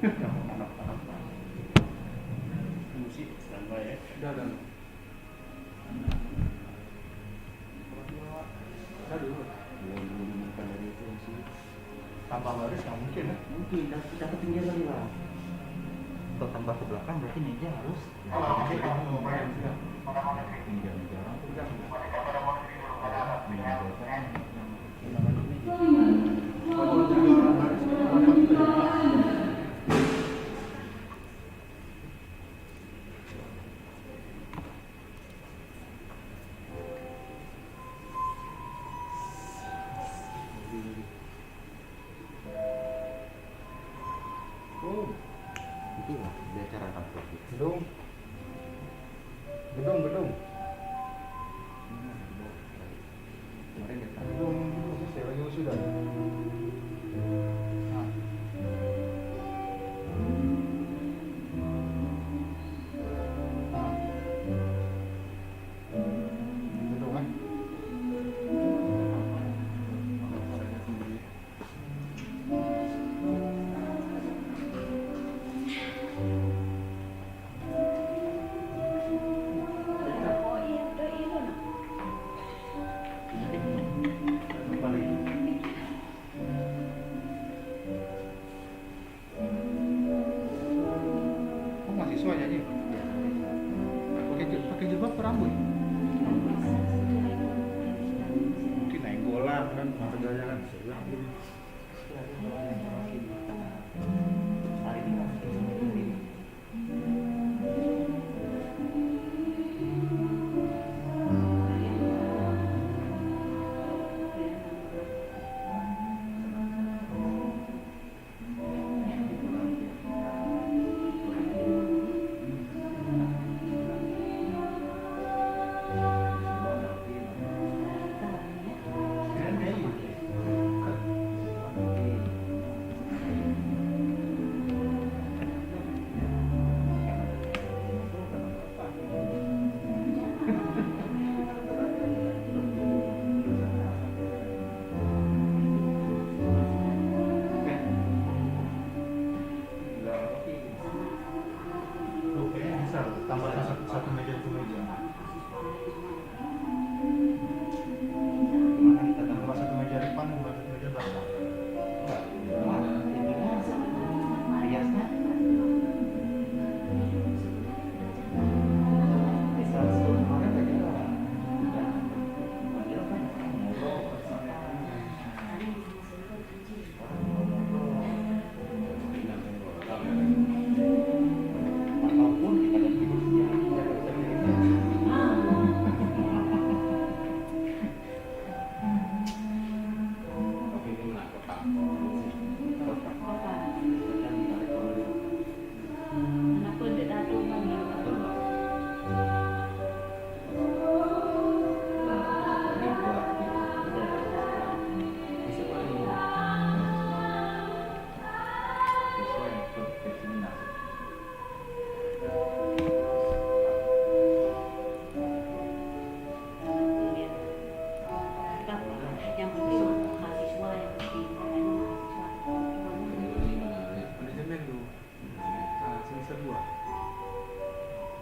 Musik standby ya. Udah. Aduh. Bukan dari itu sih. Tambah baris nggak mungkin ya? Mungkin kita ketinggian lagi lah. Kalau tambah ke belakang berarti meja harus. Itu lah di acara kantor gitu. Gedung. Kemarin dia tahu. Gedung selesai lagi wisuda. Gedung kan? Oh iya, udah itu nak. Oh mahasiswa jadi. Pakai jilbab ke rambut. Mungkin naik golan kan harganya kan. Hari ini masih ini. Tambah satu meja. Tambah satu meja depan, tambah satu meja belakang. Riasnya apapun kita ganti kursinya. Tapi ini nak kotak. Kenapa dia datang lagi? Yang penting mahasiswa, yang penting mahasiswa. Manajemen tu. Semester 2.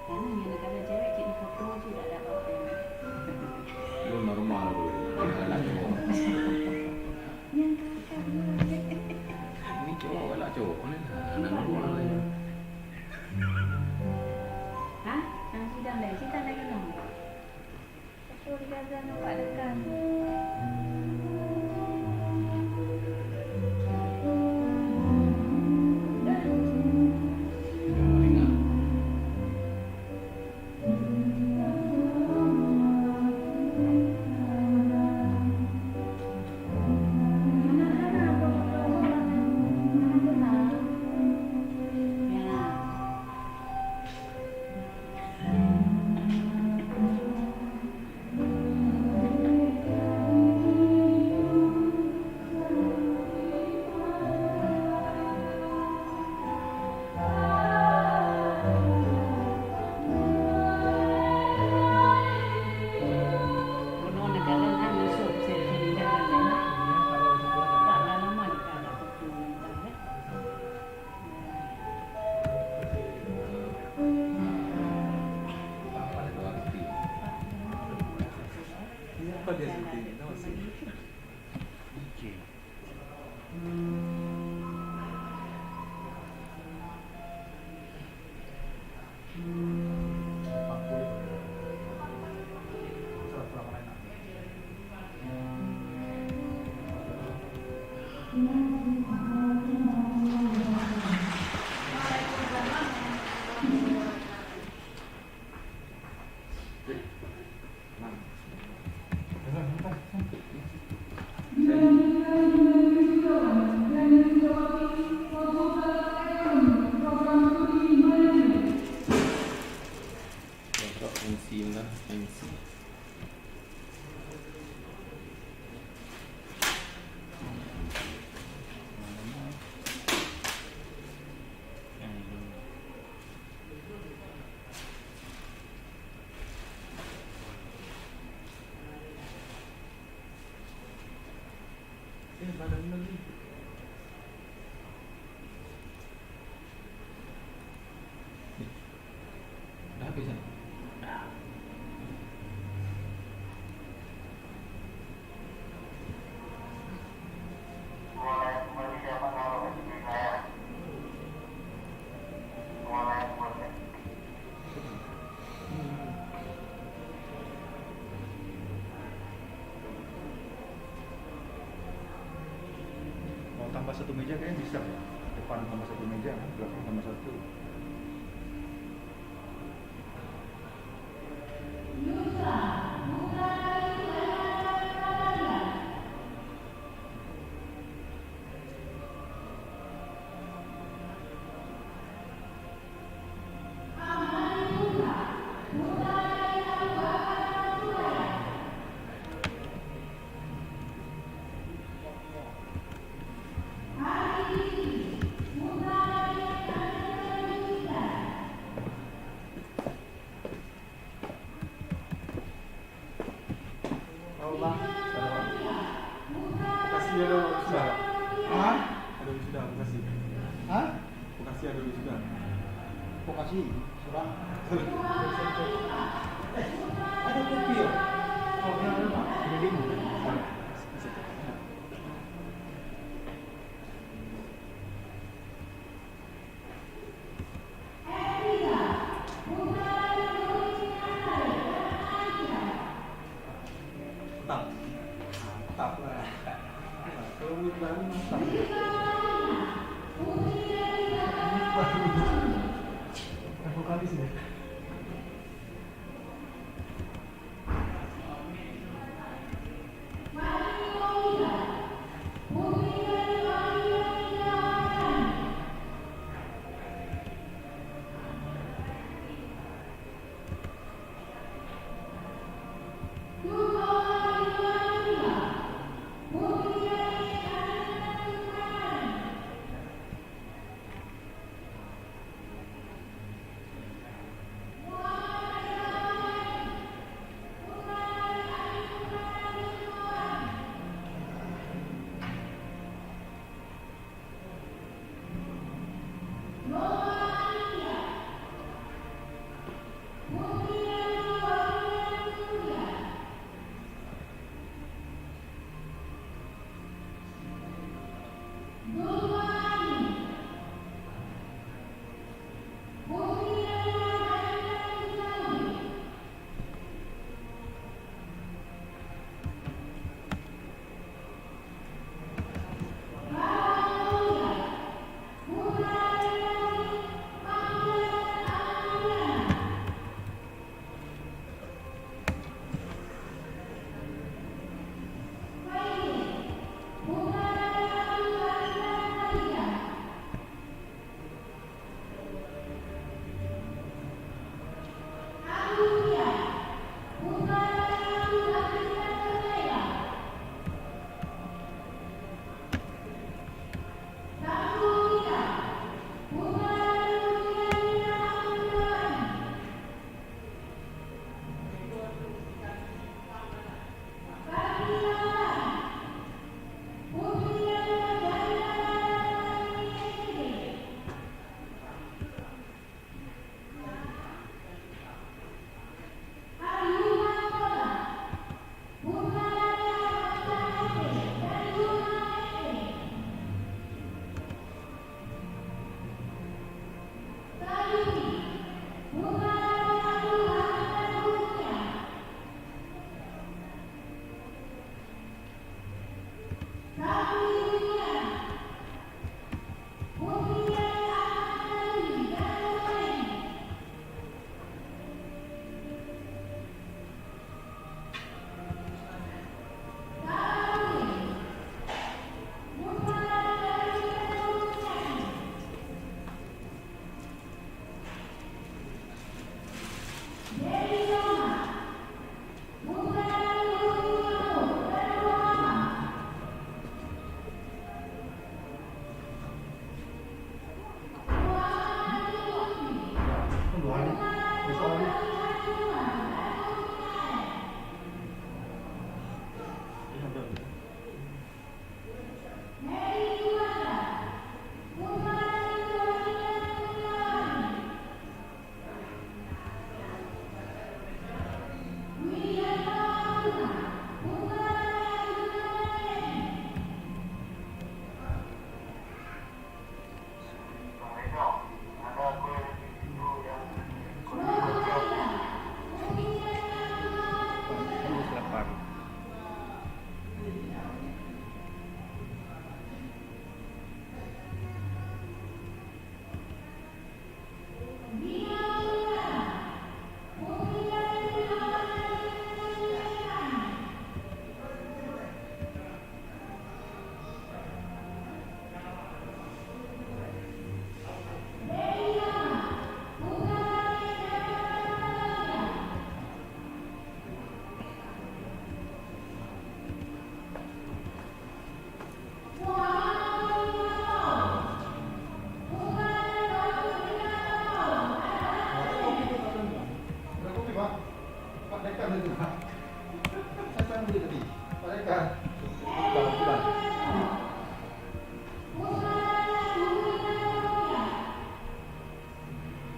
Karena yang negara cewek cik foto juga ada bawa yang Lu normal tu. yang kakak. Ini cowok galak cowok ni lah. Anak normal ni. Hah? Yang sidang dah, cerita lagi dong. Betul Gaza nampak dekat. Ya. tambah satu meja kayaknya bisa ya. Depan tambah satu meja, belakang tambah satu. Bekasi ada wisuda. Hah? Ada wisuda Bekasi. Hah? Bekasi ada wisuda. Bekasi, surah. Ada kopi ya? Oh, ya, ada Pak. Ini demo. Tetap. Tetap lah. Kalau duit baru mantap. Vokalis ya.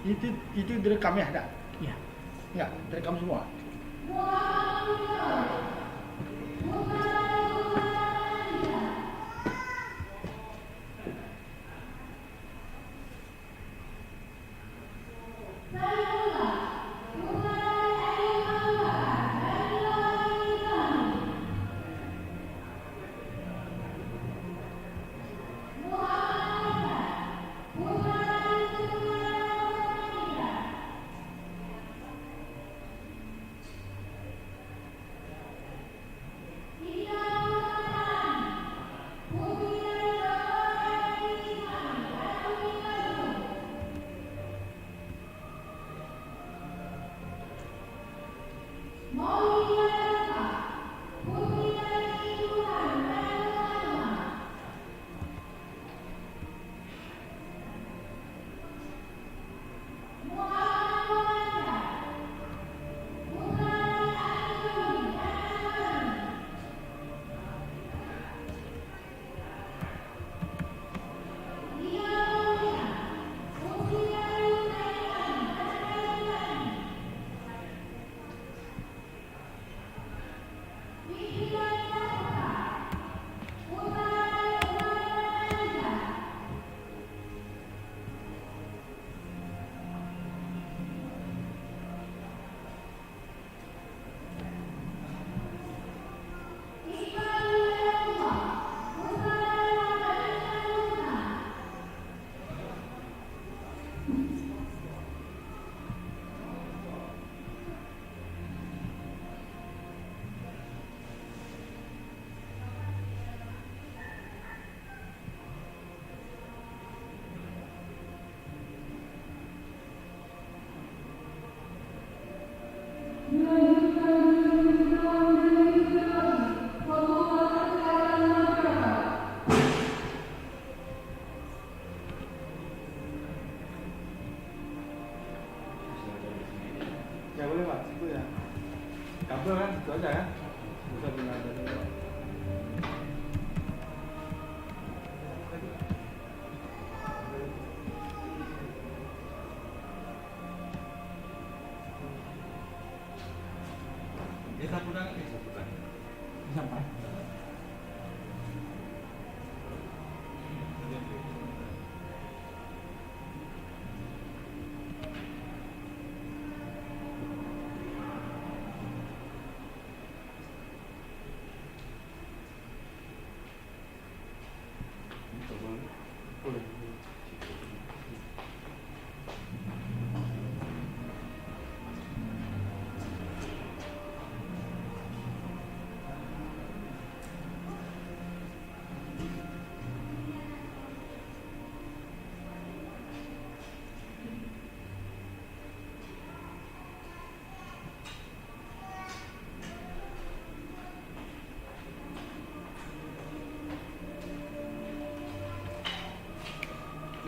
Itu direkam ya, ada? Iya. Enggak, direkam semua. Ya boleh Pak, situ ya. Kabel kan, itu aja ya. Bisa benar dari sampai. Boleh.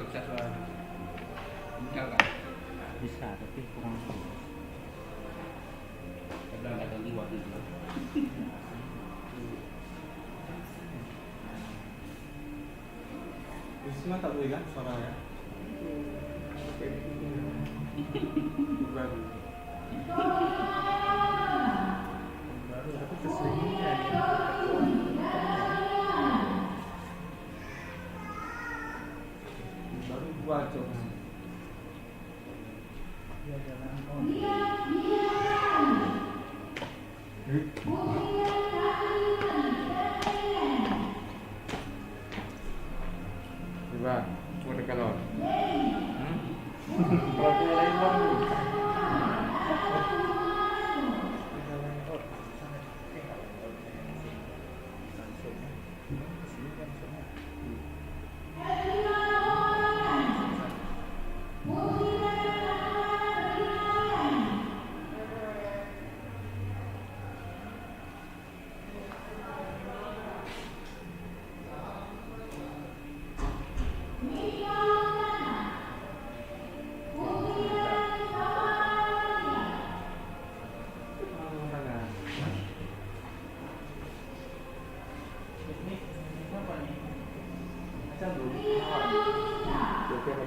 Satu lagi. Bisa kan? Bisa, tapi kurang. Kadang ada dua gitu. Wisma tak boleh kan suaranya? Baru. Baru tapi keseringan ya. Baru gua coba. Ya jangan on. Coba, mau tekan on. Kalau dia lain bang.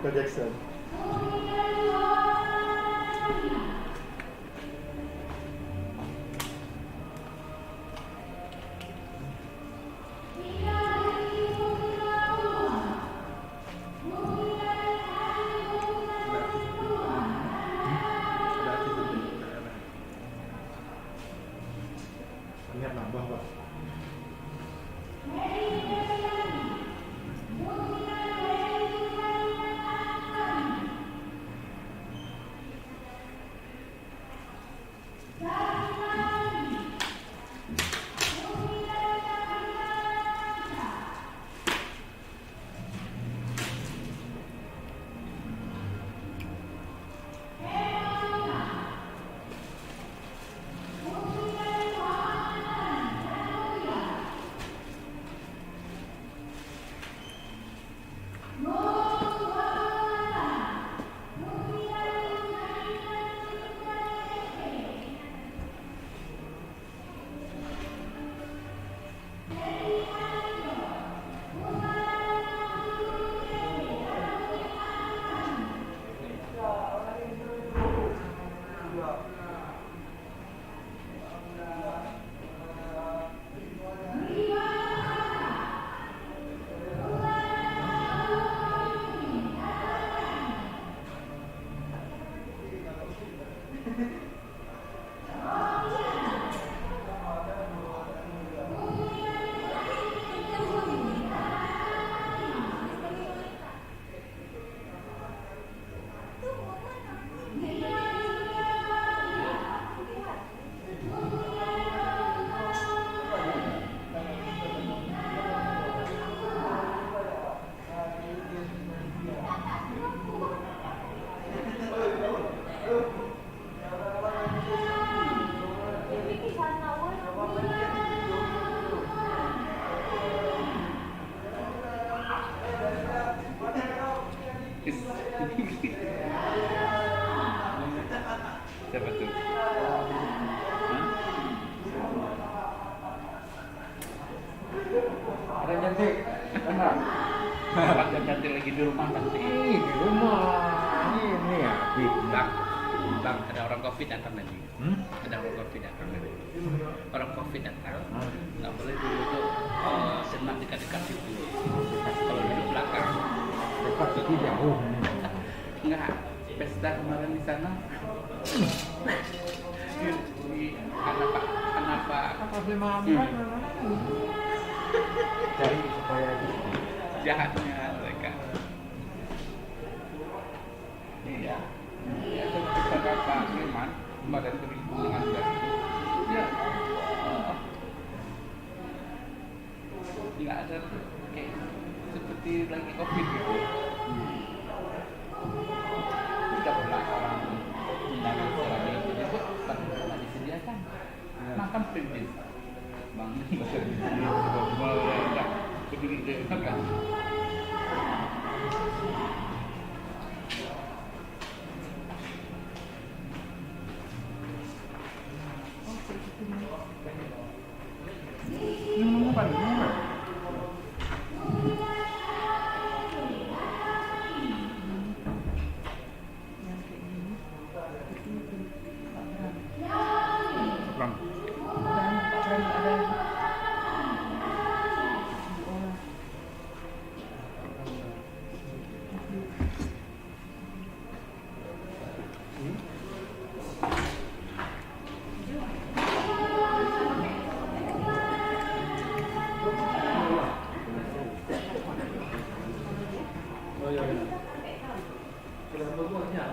Michael Jackson. Lihat nambah, Pak. Siapa tuh? Hah? Ada cantik, benar. Yang cantik lagi di rumah nanti. Di rumah ini ya, Bang, ada orang COVID datang lagi. Ada orang COVID datang lagi. Orang COVID datang. Nggak boleh duduk senang dekat-dekat situ. Kalau duduk belakang. dekat itu jauh. Enggak, pesta kemarin di sana. Kenapa? Kafe makan cari supaya Jahatnya mereka. Iya. Ya, kepada Pak Firman, Badan Perlindungan dari ya, nggak ada kayak seperti lagi COVID gitu. Tidak pernah orang undangan secara disebut, tapi tidak disediakan. Makan prinsip, bang, bahasa disediakan. Peduli dia makan. minum apa nih? Bang, Oh iya. Sudah berbuatnya.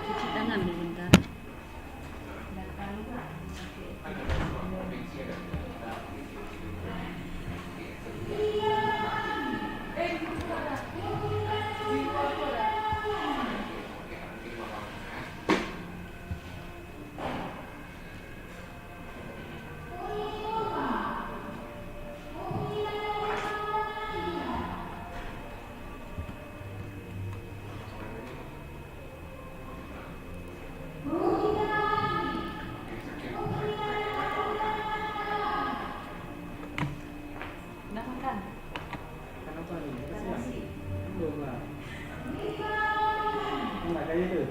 Cuci tangan dulu bentar. nak kaya tu.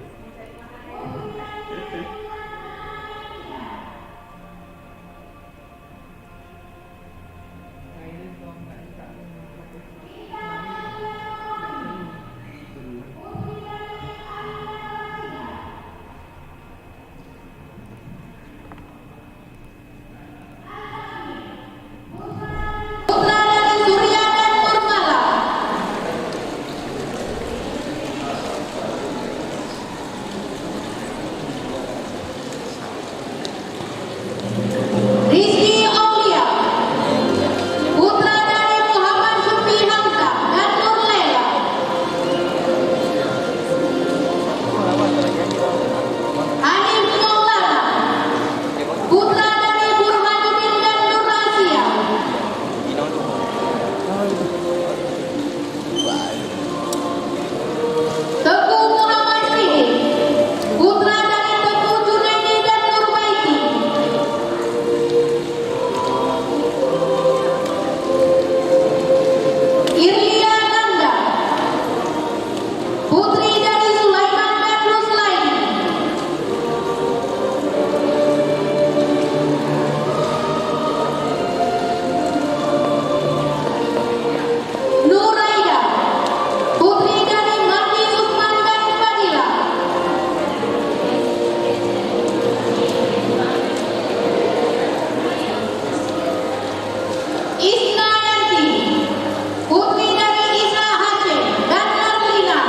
Rizky Aulia, putra dari Muhammad Syukri Hamzah dan Nurlela. Hanif Maulana, putra dari Burhanuddin dan Nur Asia. Teguh Muhammad Siddiq, putra dari Teguh Junaidi dan Nurbaiti. Irlia Nanda, putri dari Sulaiman dan Ruslaini. Nuraida, putri dari Mati Sukman dan Fadila. Isnayanti, putri dari Isa Hacem dan Narlina.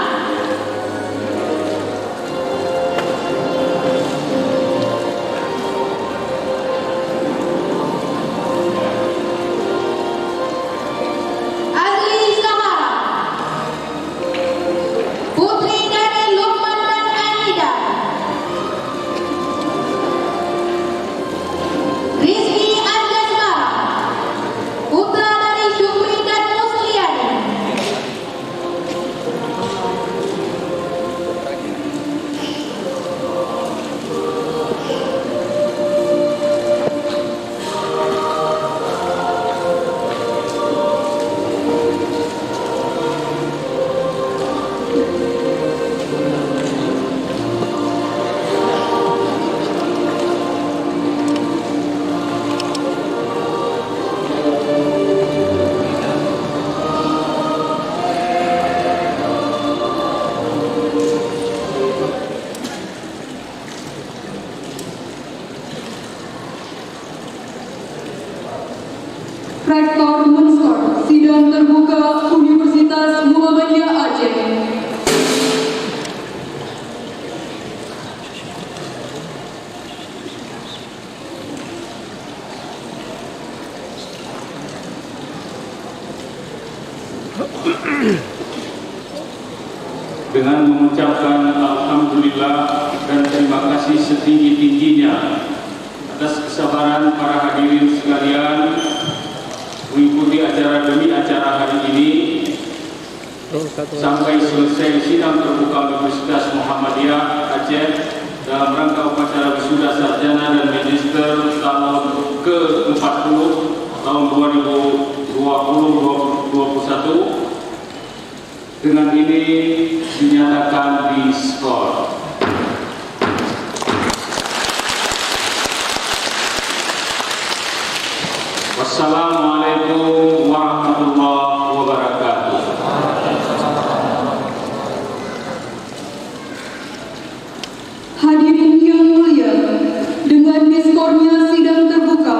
Azli Zahara, putri dari Lukman dan Anida. Rizky Anjasmara, putra dari Syukri dan Musliani. Rektor Menskor Sidang Terbuka Universitas Muhammadiyah Aceh. Dengan mengucapkan Alhamdulillah dan terima kasih setinggi-tingginya atas kesabaran para hadirin sekalian mengikuti acara demi acara hari ini sampai selesai sidang terbuka Universitas Muhammadiyah Aceh dalam rangka upacara wisuda sarjana dan magister tahun ke-40 tahun 2020-2021. Dengan ini dinyatakan diskor. Wassalamualaikum warahmatullahi wabarakatuh. Hadirin yang mulia, dengan diskornya sidang terbuka,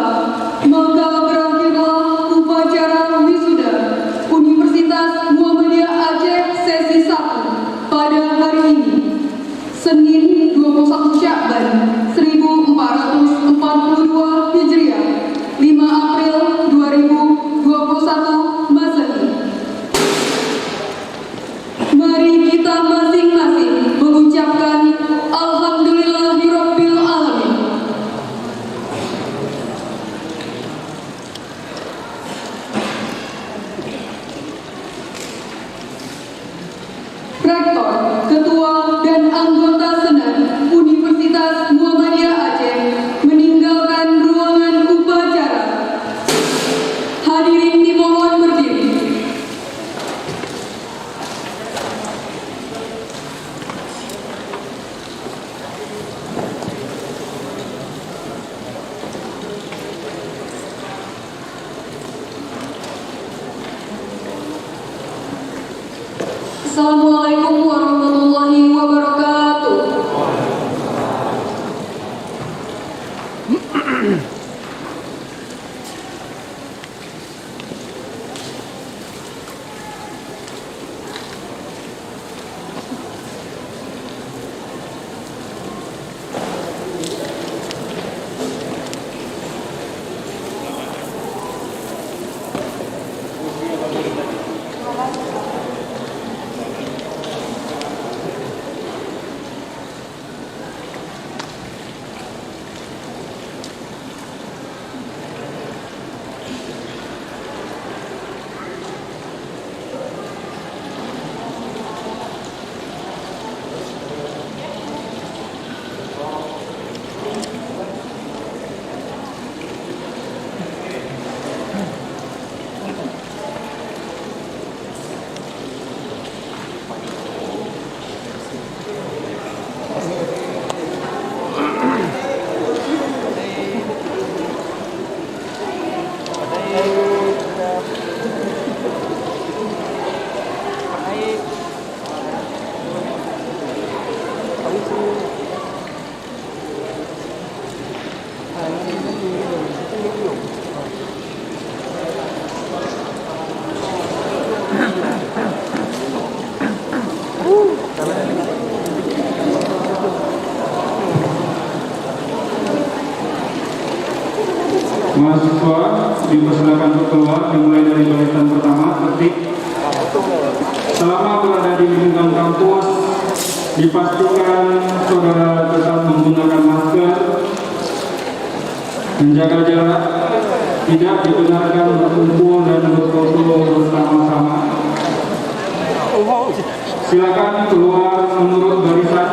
maka berakhirlah upacara wisuda Universitas Muhammadiyah Aceh sesi 1 pada hari ini, Senin 21 Syakban 1442 Hijriah, 5 April 2021 Masehi. Mari kita masing-masing mengucapkan Alhamdulillahirabbil alamin. Rektor, Ketua dan anggota Senat Universitas Muhammadiyah Aceh meninggalkan ruangan upacara. Hadirin dimohon berdiri. Mahasiswa dipersilakan untuk keluar dimulai dari barisan pertama. Tertib. Selama berada di lingkungan kampus, dipastikan saudara tetap menggunakan masker, menjaga jarak, tidak dibenarkan berkumpul dan berfoto bersama-sama. Silakan keluar menurut barisan.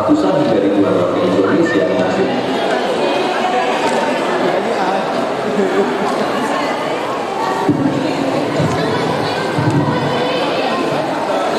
ratusan dari luar Indonesia masuk.